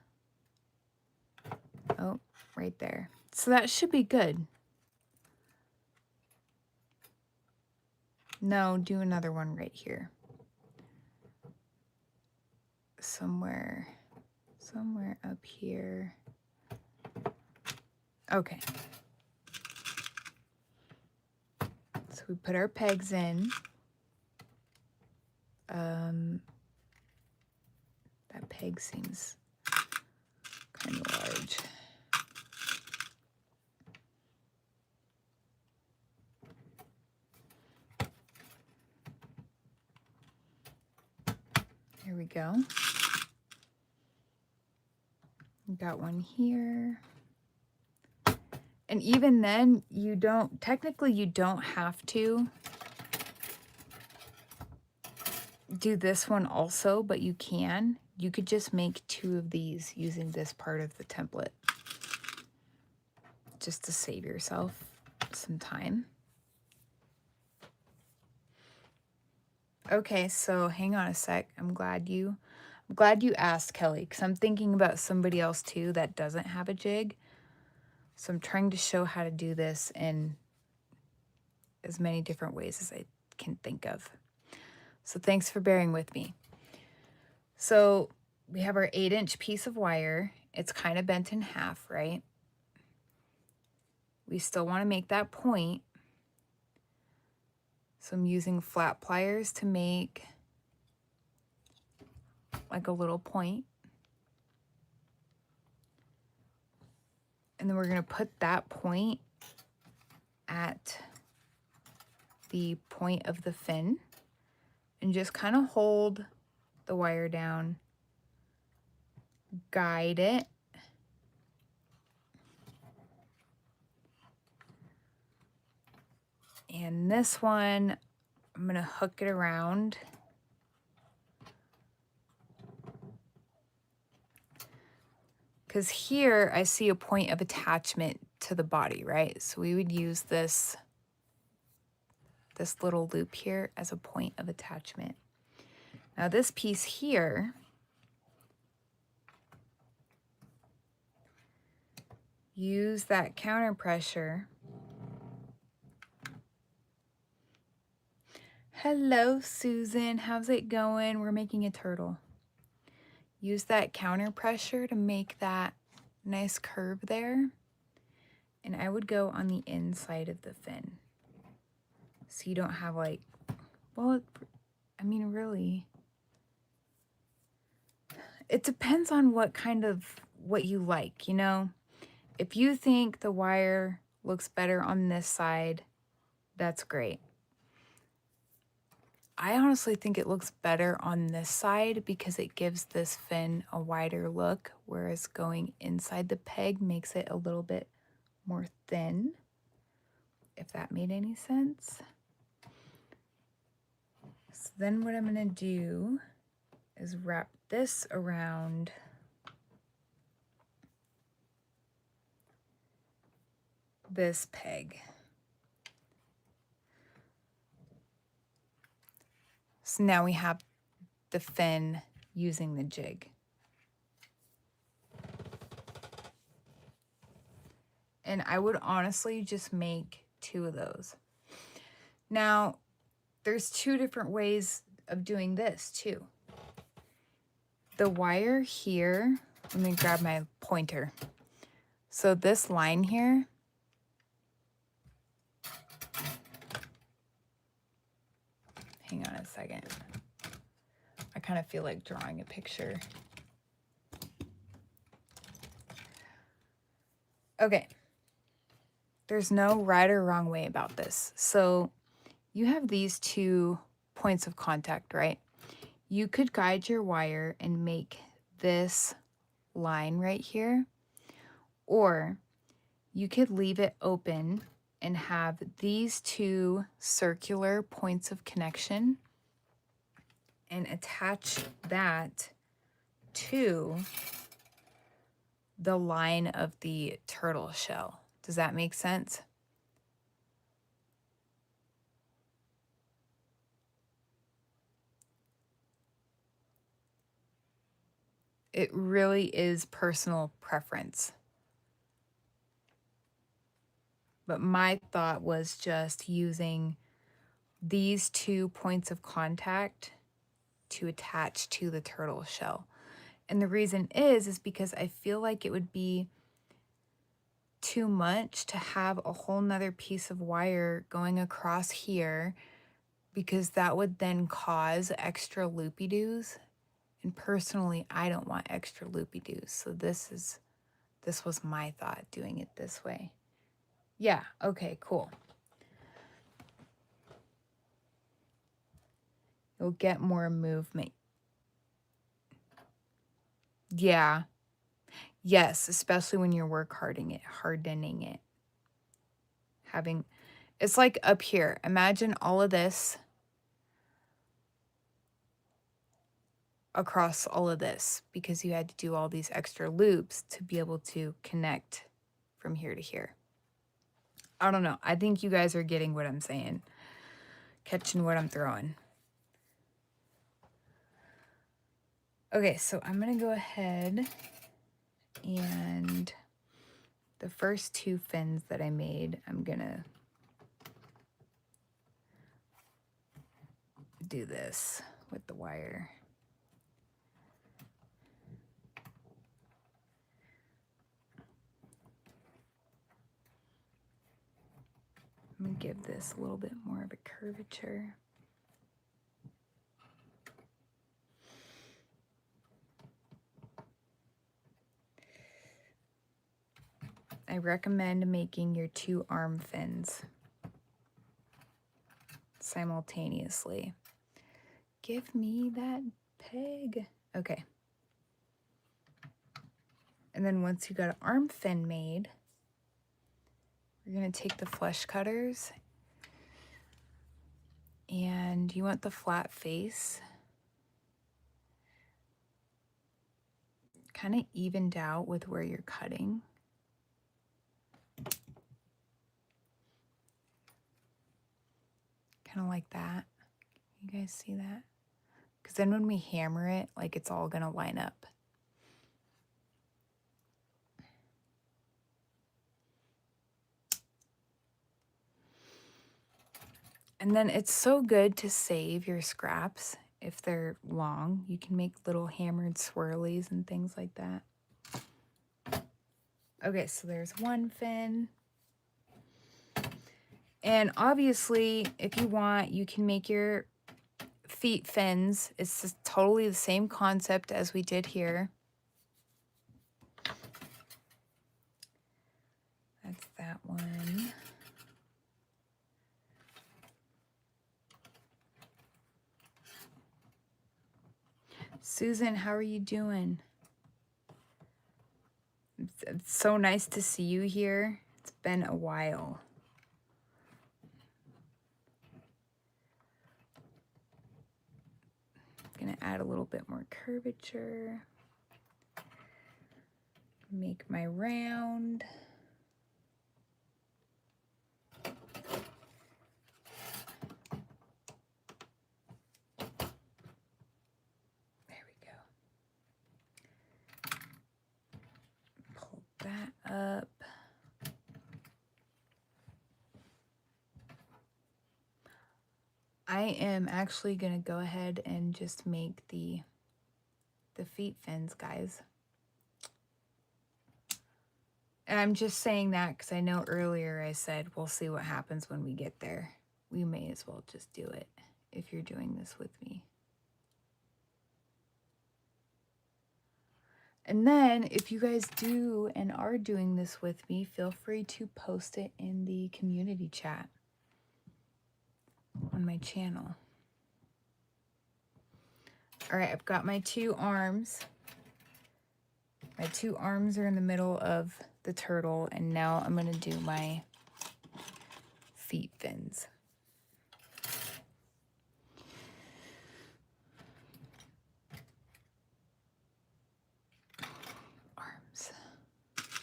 Oh, right there. So that should be good. No, do another one right here. Somewhere up here. Okay. So we put our pegs in. That peg seems kind of large. Here we go. Got one here. And even then, technically you don't have to do this one also, but you can. You could just make 2 of these using this part of the template, just to save yourself some time. Okay, so hang on a sec. I'm glad you asked, Kelly, because I'm thinking about somebody else too that doesn't have a jig. So I'm trying to show how to do this in as many different ways as I can think of. So thanks for bearing with me. So we have our 8-inch piece of wire. It's kind of bent in half, right? We still want to make that point. So I'm using flat pliers to make like a little point. And then we're going to put that point at the point of the fin and just kind of hold the wire down, guide it, And this one, I'm going to hook it around. Because here I see a point of attachment to the body, right? So we would use this little loop here as a point of attachment. Now this piece here, use that counter pressure. Hello, Susan. How's it going? We're making a turtle. Use that counter pressure to make that nice curve there. And I would go on the inside of the fin. So you don't have like, well, I mean, really, it depends on what you like, you know? If you think the wire looks better on this side, that's great. I honestly think it looks better on this side because it gives this fin a wider look, whereas going inside the peg makes it a little bit more thin, if that made any sense. So then what I'm gonna do is wrap this around this peg. So now we have the fin using the jig. And I would honestly just make 2 of those. Now, there's 2 different ways of doing this too. The wire here, let me grab my pointer. So this line here, hang on a second. I kind of feel like drawing a picture. Okay. There's no right or wrong way about this. So you have these 2 points of contact, right? You could guide your wire and make this line right here, or you could leave it open and have these 2 circular points of connection and attach that to the line of the turtle shell. Does that make sense? It really is personal preference. But my thought was just using these 2 points of contact to attach to the turtle shell. And the reason is because I feel like it would be too much to have a whole nother piece of wire going across here, because that would then cause extra loopy-doos. And personally, I don't want extra loopy-doos. So this was my thought, doing it this way. Yeah, okay, cool. You'll get more movement. Yeah. Yes, especially when you're hardening it. It's like up here. Imagine all of this across all of this, because you had to do all these extra loops to be able to connect from here to here. I don't know. I think you guys are getting what I'm saying. Catching what I'm throwing. Okay, so I'm going to go ahead and the first 2 fins that I made, I'm going to do this with the wire. I'm going to give this a little bit more of a curvature. I recommend making your 2 arm fins simultaneously. Give me that peg. Okay. And then once you got an arm fin made, we're going to take the flesh cutters do you want the flat face? Kind of evened out with where you're cutting. Kind of like that. You guys see that? Because then when we hammer it, like it's all going to line up. And then it's so good to save your scraps. If they're long, you can make little hammered swirlies and things like that. Okay, so there's one fin. And obviously, if you want, you can make your feet fins. It's just totally the same concept as we did here. That's that one. Susan, how are you doing? It's so nice to see you here. It's been a while. I'm gonna add a little bit more curvature. Make my round. That up. I am actually going to go ahead and just make the feet fins, guys. And I'm just saying that because I know earlier I said we'll see what happens when we get there. We may as well just do it if you're doing this with me. And then if you guys do and are doing this with me, feel free to post it in the community chat on my channel. All right, I've got my two arms. My two arms are in the middle of the turtle, and now I'm going to do my feet fins. Arms.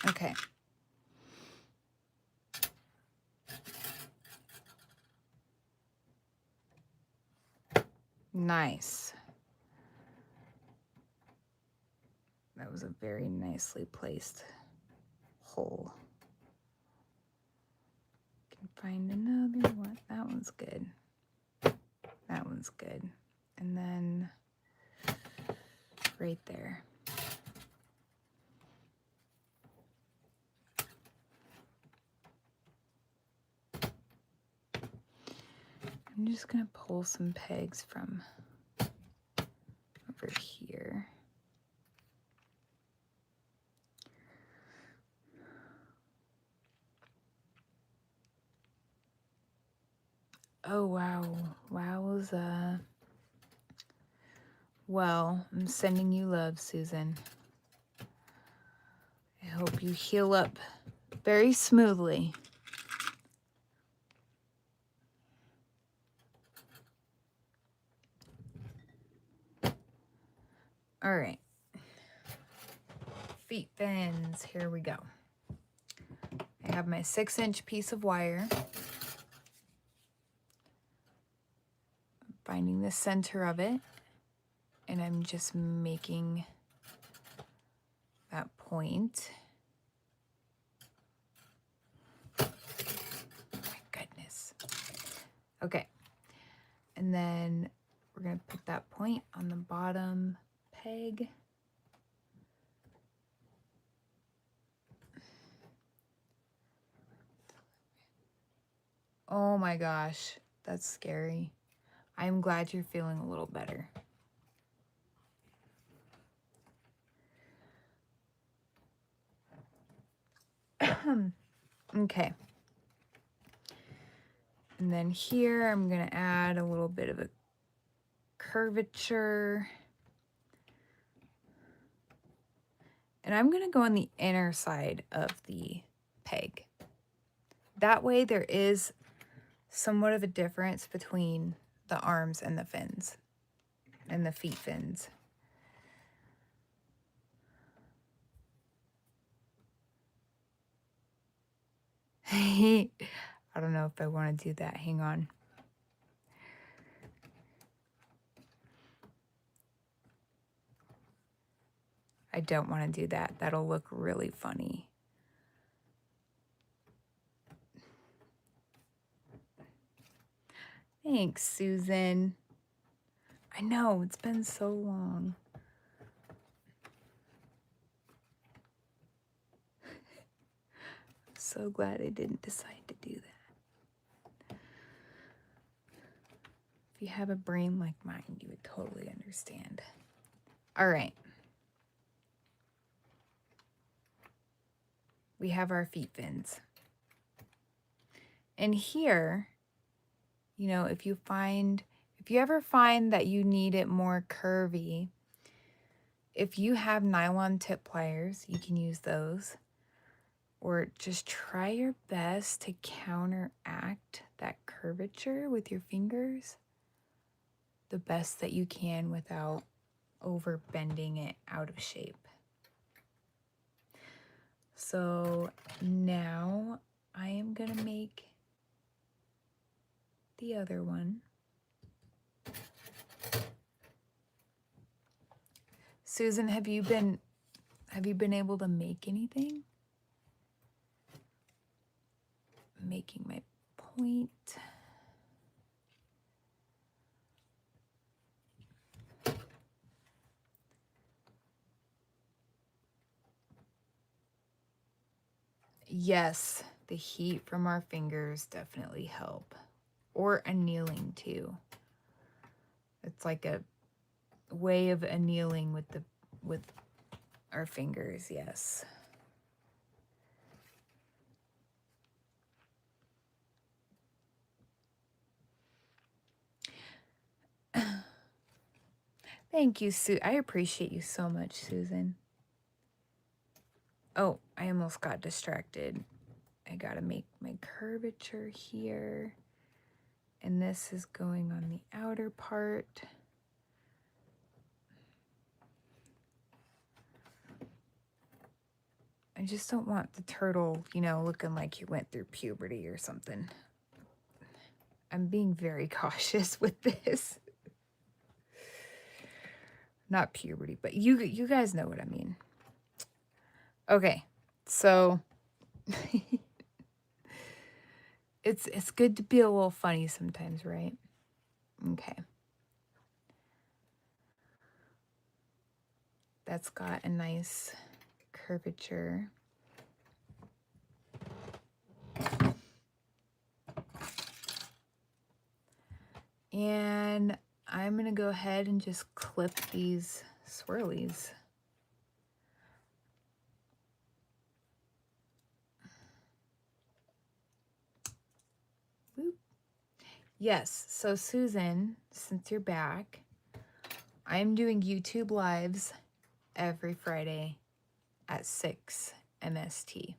Okay. Nice. That was a very nicely placed hole. Can find another one. That one's good. That one's good. And then right there. I'm just gonna pull some pegs from over here. Oh, wow. Wowza. Well, I'm sending you love, Susan. I hope you heal up very smoothly. All right. Feet fins. Here we go. I have my 6-inch piece of wire. Finding the center of it. And I'm just making that point. Oh my goodness. Okay. And then we're going to put that point on the bottom peg. Oh my gosh, that's scary. I'm glad you're feeling a little better. Okay. And then here I'm going to add a little bit of a curvature. And I'm going to go on the inner side of the peg. That way there is somewhat of a difference between the arms and the fins and the feet fins. I don't know if I want to do that. Hang on. I don't want to do that. That'll look really funny. Thanks, Susan. I know, it's been so long. So glad I didn't decide to do that. If you have a brain like mine, you would totally understand. All right. We have our feet fins. And here, you know, if you ever find that you need it more curvy, if you have nylon tip pliers, you can use those. Or just try your best to counteract that curvature with your fingers the best that you can without over bending it out of shape. So now I am gonna make the other one. Susan, have you been able to make anything? Making my point. Yes, the heat from our fingers definitely help. Or annealing too. It's like a way of annealing with our fingers, yes. Thank you, Sue. I appreciate you so much, Susan. Oh, I almost got distracted. I gotta make my curvature here. And this is going on the outer part. I just don't want the turtle, you know, looking like he went through puberty or something. I'm being very cautious with this. Not puberty, but you guys know what I mean. Okay, so it's good to be a little funny sometimes, right? Okay. That's got a nice curvature. And I'm gonna go ahead and just clip these swirlies. Boop. Yes, so Susan, since you're back, I'm doing YouTube lives every Friday at 6 MST.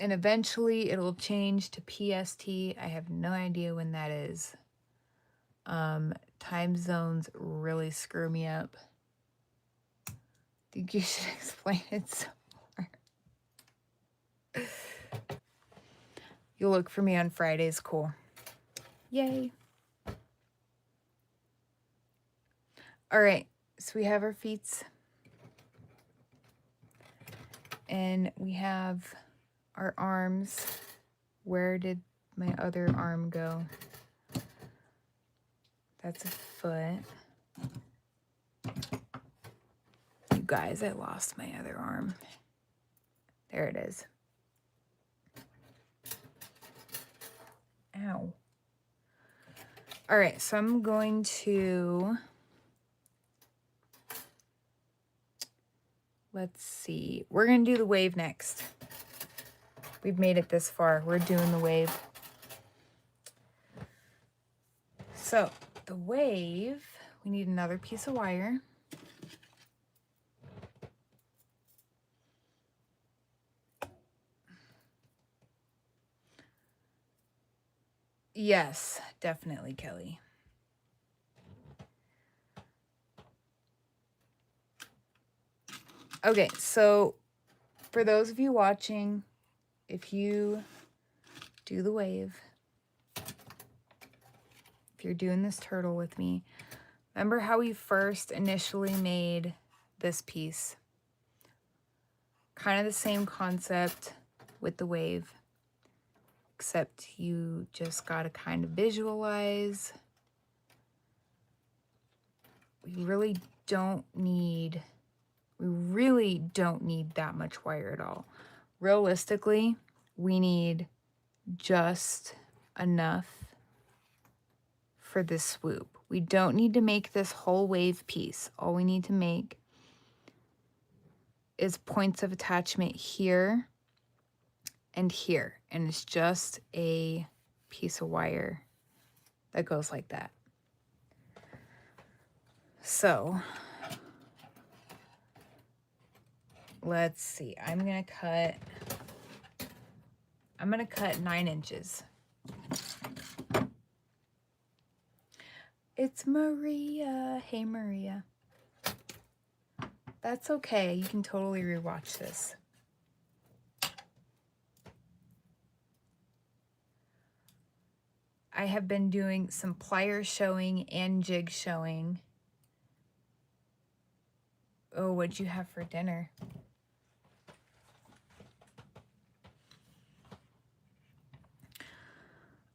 And eventually it'll change to PST. I have no idea when that is. Time zones really screw me up. I think you should explain it some more. You'll look for me on Fridays, cool. Yay. All right, so we have our feet. And we have our arms. Where did my other arm go? That's a foot. You guys, I lost my other arm. There it is. Ow. All right, so I'm going to, let's see. We're going to do the wave next. We've made it this far. We're doing the wave. So the wave, we need another piece of wire. Yes, definitely, Kelly. Okay, so for those of you watching, if you do the wave, if you're doing this turtle with me, remember how we first initially made this piece? Kind of the same concept with the wave, except you just got to kind of visualize. We really don't need that much wire at all. Realistically, we need just enough for this swoop. We don't need to make this whole wave piece. All we need to make is points of attachment here and here. And it's just a piece of wire that goes like that. So let's see. I'm gonna cut 9 inches. It's Maria. Hey, Maria. That's okay. You can totally rewatch this. I have been doing some pliers showing and jig showing. Oh, what'd you have for dinner?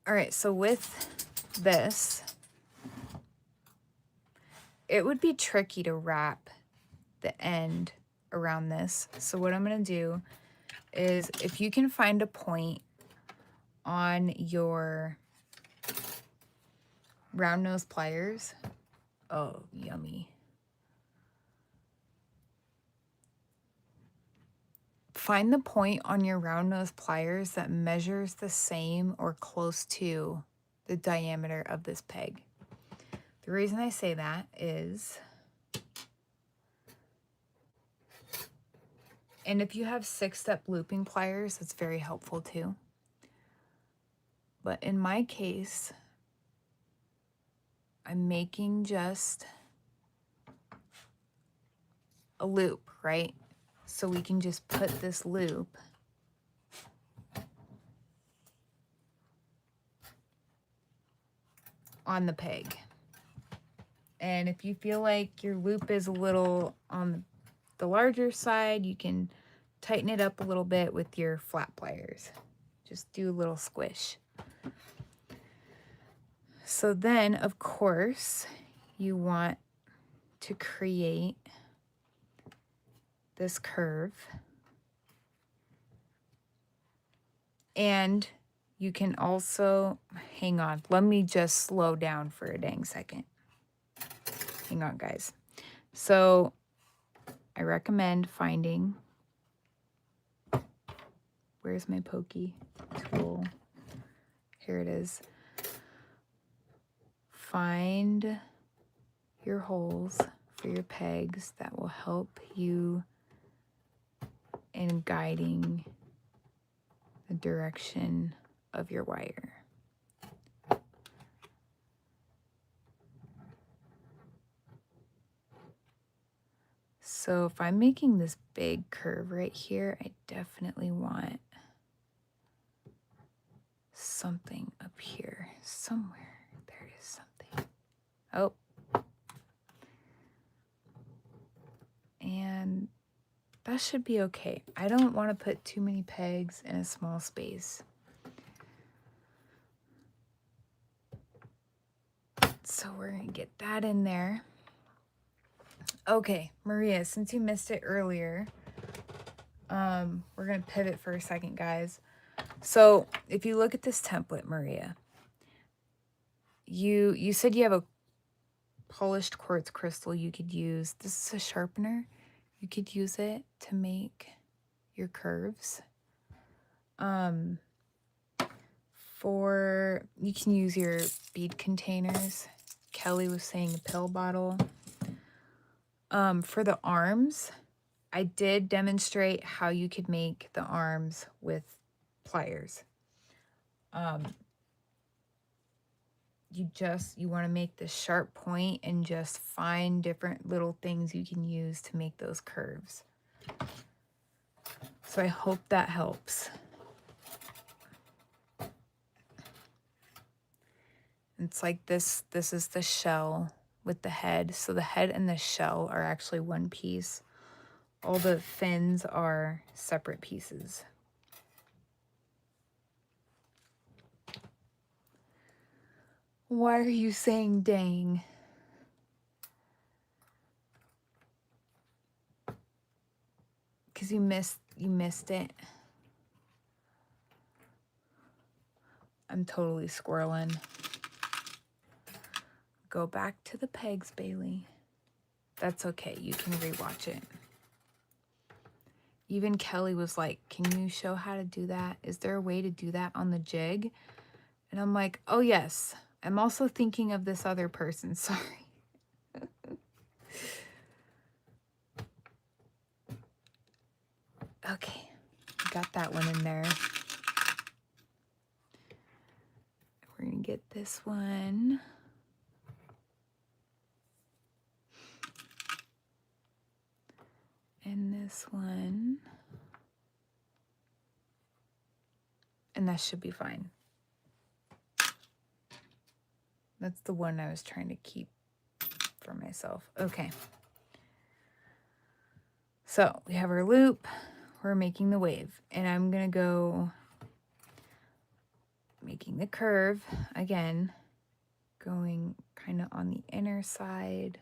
All right, so with this, it would be tricky to wrap the end around this. So what I'm going to do is, if you can find a point on your round nose pliers. Oh, yummy. Find the point on your round nose pliers that measures the same or close to the diameter of this peg. The reason I say that is, and if you have 6-step looping pliers, that's very helpful too. But in my case, I'm making just a loop, right? So we can just put this loop on the peg. And if you feel like your loop is a little on the larger side, you can tighten it up a little bit with your flat pliers. Just do a little squish. So then, of course, you want to create this curve. And you can also, hang on, let me just slow down for a dang second. Hang on, guys. So I recommend finding, where's my pokey tool? Here it is. Find your holes for your pegs that will help you in guiding the direction of your wire. So if I'm making this big curve right here, I definitely want something up here somewhere. There is something. Oh. And that should be okay. I don't want to put too many pegs in a small space. So we're going to get that in there. Okay, Maria, since you missed it earlier, we're going to pivot for a second, guys. So if you look at this template, Maria, you said you have a polished quartz crystal you could use. This is a sharpener. You could use it to make your curves. You can use your bead containers. Kelly was saying a pill bottle. For the arms, I did demonstrate how you could make the arms with pliers. you want to make this sharp point and just find different little things you can use to make those curves. So I hope that helps. It's like this is the shell with the head. So the head and the shell are actually one piece. All the fins are separate pieces. Why are you saying dang? Because you missed it. I'm totally squirreling. Go back to the pegs, Bailey. That's okay. You can rewatch it. Even Kelly was like, can you show how to do that? Is there a way to do that on the jig? And I'm like, oh yes. I'm also thinking of this other person. Sorry. Okay. Got that one in there. We're going to get this one. And this one. And that should be fine. That's the one I was trying to keep for myself. Okay. So we have our loop. We're making the wave. And I'm going to go making the curve again, going kind of on the inner side.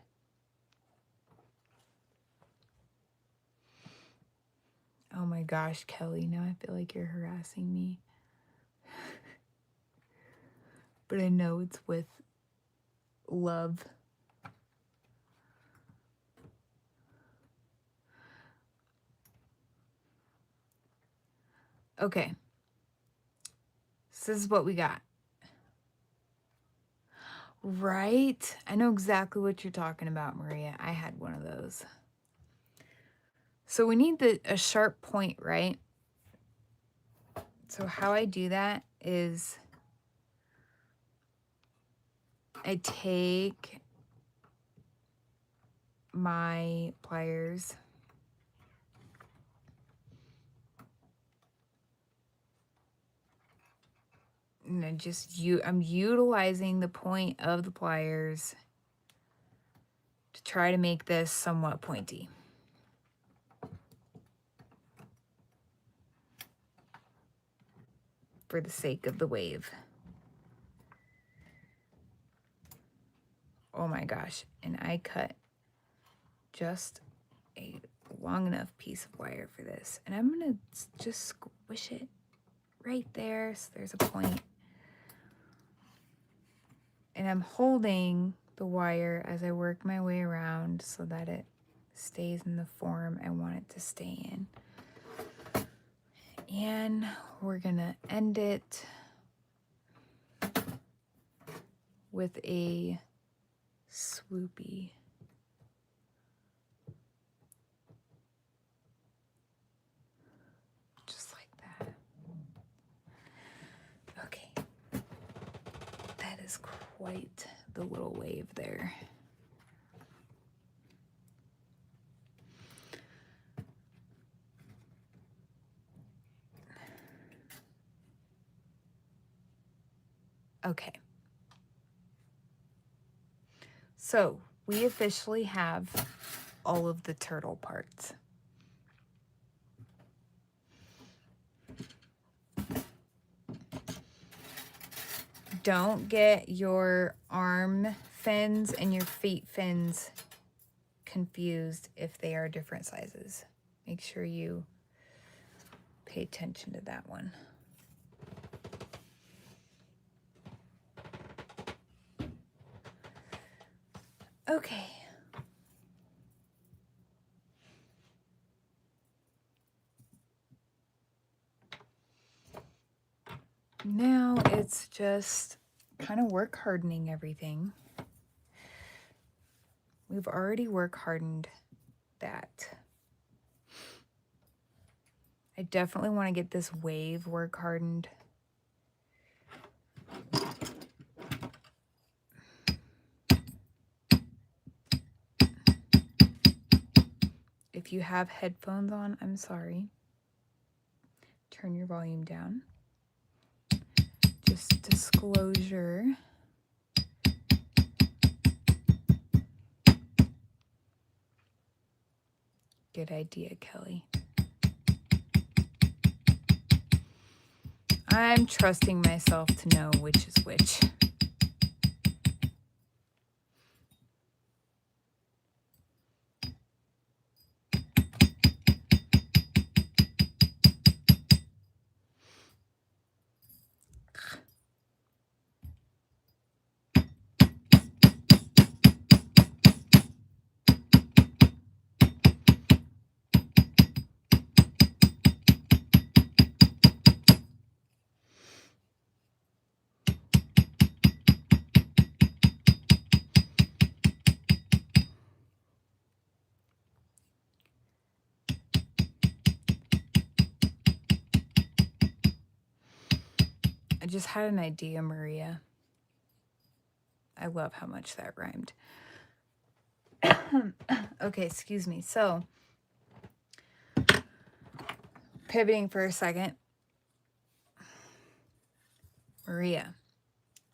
Oh my gosh, Kelly, now I feel like you're harassing me. But I know it's with love. Okay. So this is what we got. Right? I know exactly what you're talking about, Maria. I had one of those. So we need a sharp point, right? So how I do that is I take my pliers and I'm utilizing the point of the pliers to try to make this somewhat pointy. For the sake of the wave. Oh my gosh. And I cut just a long enough piece of wire for this. And I'm going to just squish it right there. So there's a point. And I'm holding the wire as I work my way around so that it stays in the form I want it to stay in. And we're going to end it with a swoopy. Just like that. Okay. That is quite the little wave there. Okay. So we officially have all of the turtle parts. Don't get your arm fins and your feet fins confused if they are different sizes. Make sure you pay attention to that one. Okay. Now it's just kind of work hardening everything. We've already work hardened that. I definitely want to get this wave work hardened. If you have headphones on, I'm sorry. Turn your volume down. Just disclosure. Good idea, Kelly. I'm trusting myself to know which is which. I just had an idea, Maria. I love how much that rhymed. Okay, excuse me. So, pivoting for a second. Maria,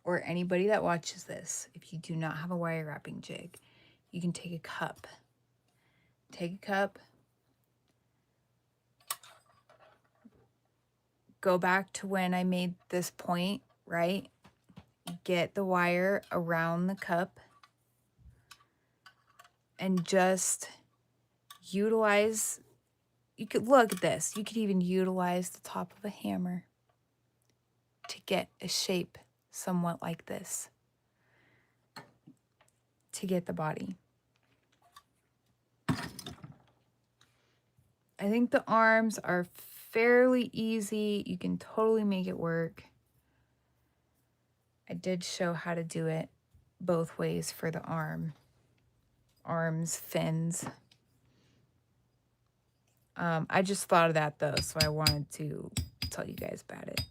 or anybody that watches this, if you do not have a wire wrapping jig, you can take a cup. Take a cup. Go back to when I made this point, right? Get the wire around the cup and just utilize, you could look at this, you could even utilize the top of a hammer to get a shape somewhat like this, to get the body. I think the arms are fairly easy. You can totally make it work. I did show how to do it both ways for the arms, fins. I just thought of that though, so I wanted to tell you guys about it.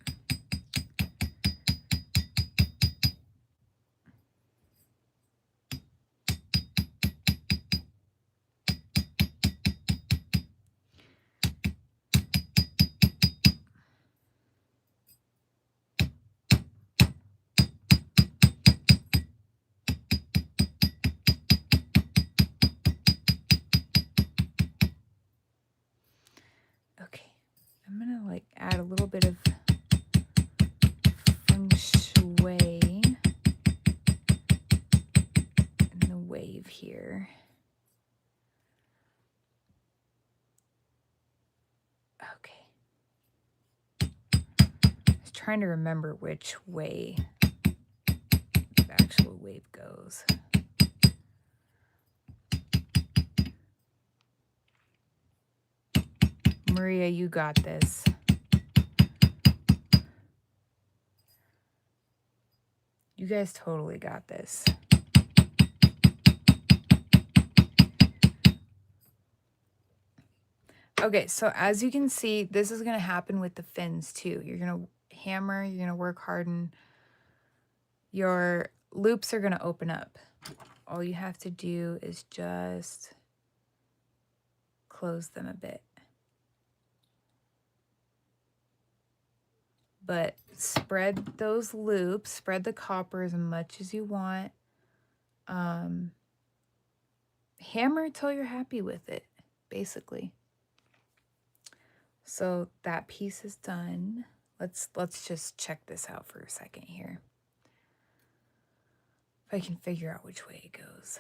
Okay, I'm gonna like add a little bit of feng shui in the wave here. Okay. I was trying to remember which way the actual wave goes. Maria, you got this. You guys totally got this. Okay, so as you can see, this is going to happen with the fins too. You're going to hammer, you're going to work hard, and your loops are going to open up. All you have to do is just close them a bit. But spread those loops, spread the copper as much as you want. Hammer till you're happy with it, basically. So that piece is done. Let's just check this out for a second here. If I can figure out which way it goes.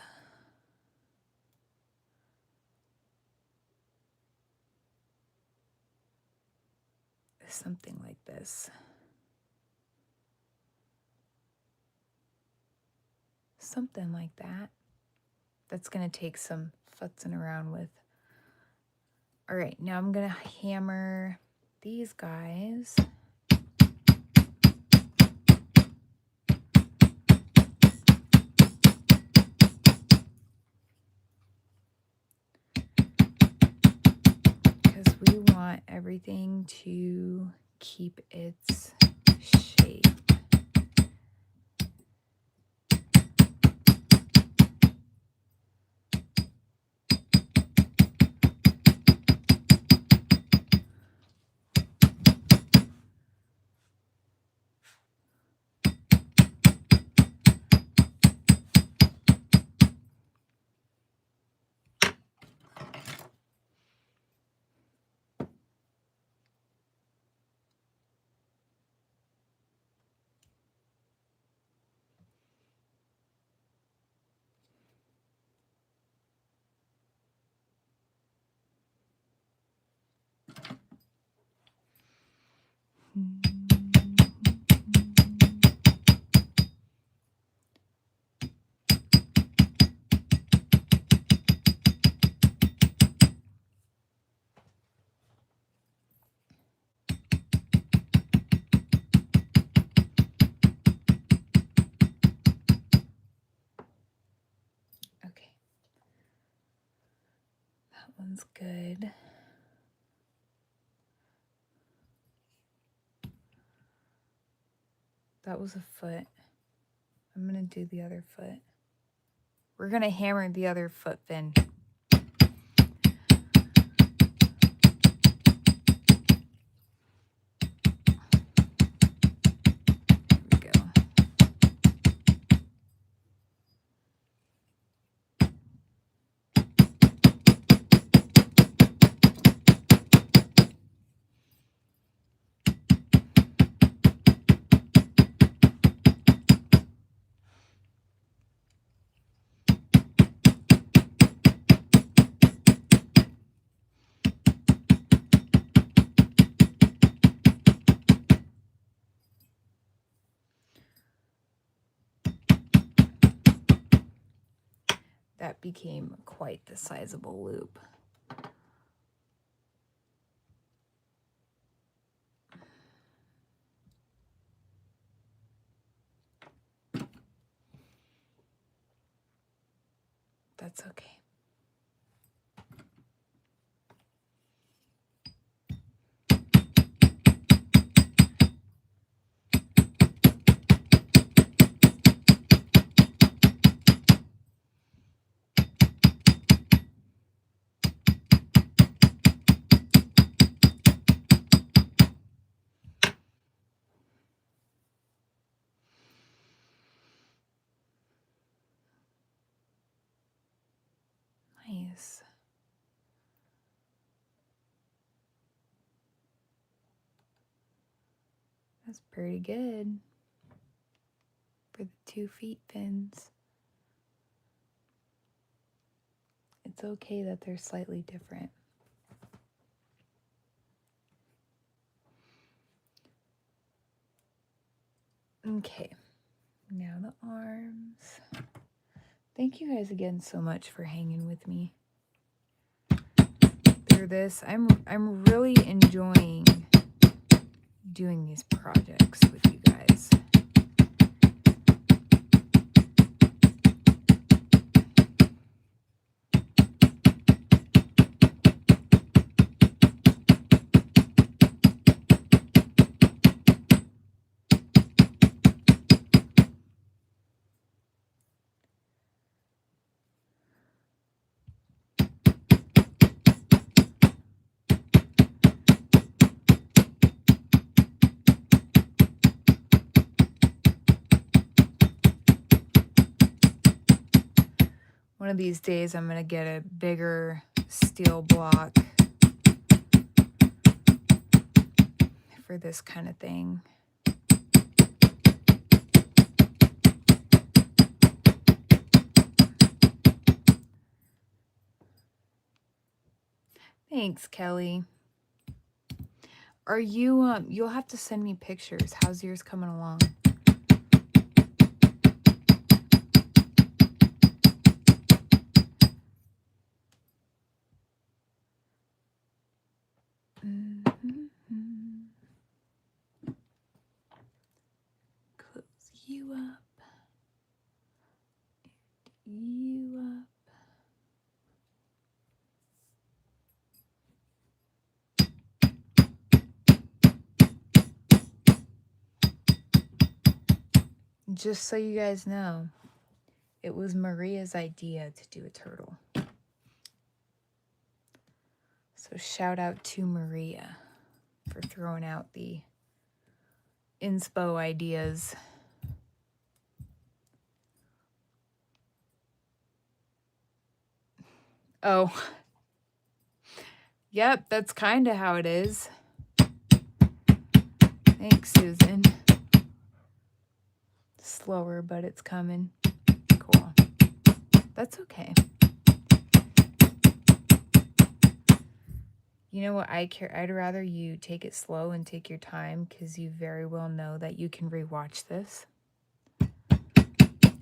Something like this. Something like that. That's going to take some futzing around with. All right, now I'm going to hammer these guys. Because we want everything to keep its shape. one's good. That was a foot. I'm gonna do the other foot. We're gonna hammer the other foot fin. That became quite the sizable loop. That's okay. Nice. That's pretty good for the 2 feet fins. It's okay that they're slightly different. Okay, now the arms. Thank you guys again so much for hanging with me through this. I'm really enjoying doing these projects with you guys. One of these days, I'm going to get a bigger steel block for this kind of thing. Thanks, Kelly. Are you, you'll have to send me pictures. How's yours coming along? Close you up. You up. Just so you guys know, it was Maria's idea to do a turtle. So shout out to Maria for throwing out the inspo ideas. Oh, yep, that's kind of how it is. Thanks, Susan. Slower, but it's coming. Cool. That's okay. You know what I care? I'd rather you take it slow and take your time, because you very well know that you can rewatch this.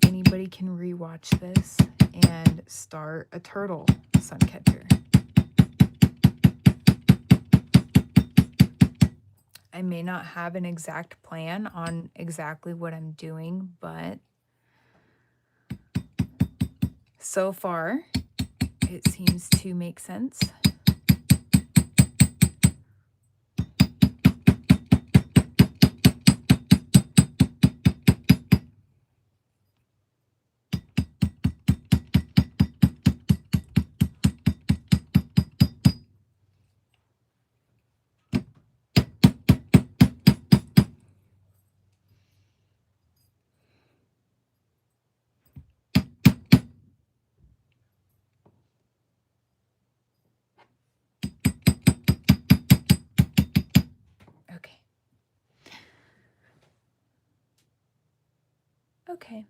Anybody can rewatch this and start a turtle suncatcher. I may not have an exact plan on exactly what I'm doing, but so far it seems to make sense. Okay.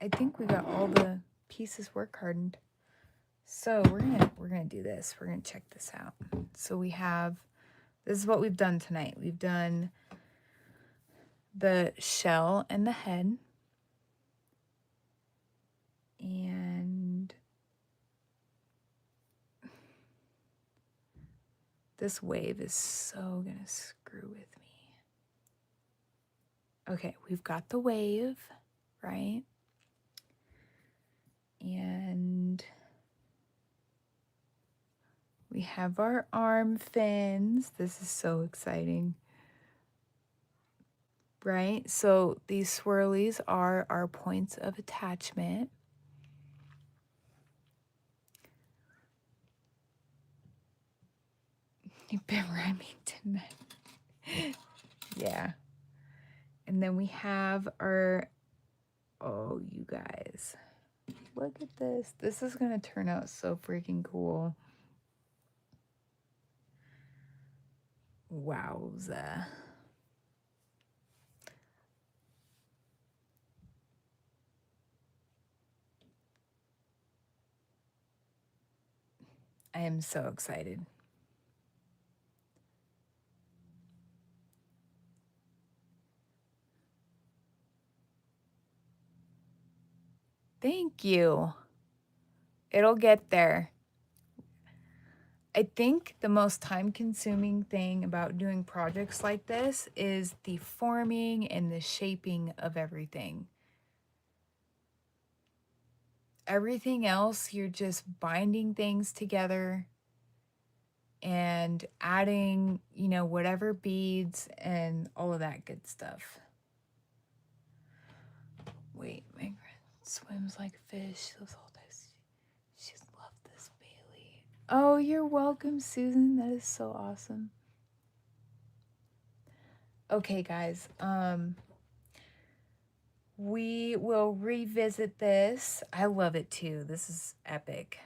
I think we got all the pieces work hardened. So we're gonna do this. We're gonna check this out. So we have, this is what we've done tonight. We've done the shell and the head. And this wave is so gonna screw with me. Okay, we've got the wave, right? And we have our arm fins. This is so exciting. Right? So these swirlies are our points of attachment. You've been rhyming tonight. Yeah. And then we have our, oh, you guys, look at this. This is going to turn out so freaking cool. Wowza. I am so excited. Thank you. It'll get there. I think the most time-consuming thing about doing projects like this is the forming and the shaping of everything. Everything else, you're just binding things together and adding, you know, whatever beads and all of that good stuff. Wait, my friend swims like a fish. She's loved this, Bailey. Oh, you're welcome, Susan. That is so awesome. Okay, guys. We will revisit this. I love it too. This is epic.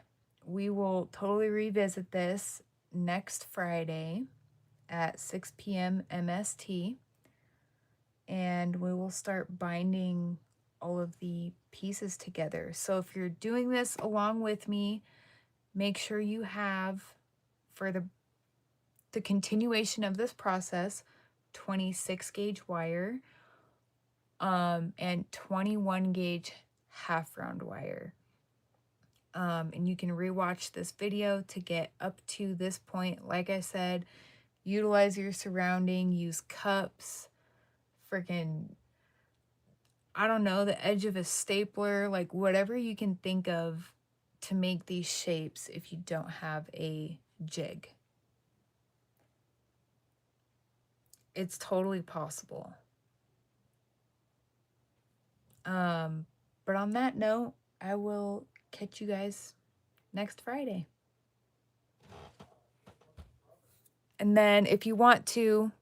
We will totally revisit this next Friday at 6 p.m. MST. And we will start binding all of the pieces together. So if you're doing this along with me, make sure you have, for the continuation of this process, 26 gauge wire and 21 gauge half round wire. And you can rewatch this video to get up to this point. Like I said, utilize your surrounding, use cups, freaking, I don't know, the edge of a stapler, like whatever you can think of to make these shapes if you don't have a jig. It's totally possible. But on that note, I will catch you guys next Friday. And then if you want to,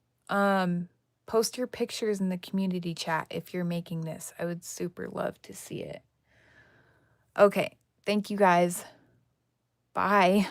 post your pictures in the community chat if you're making this. I would super love to see it. Okay, thank you guys. Bye.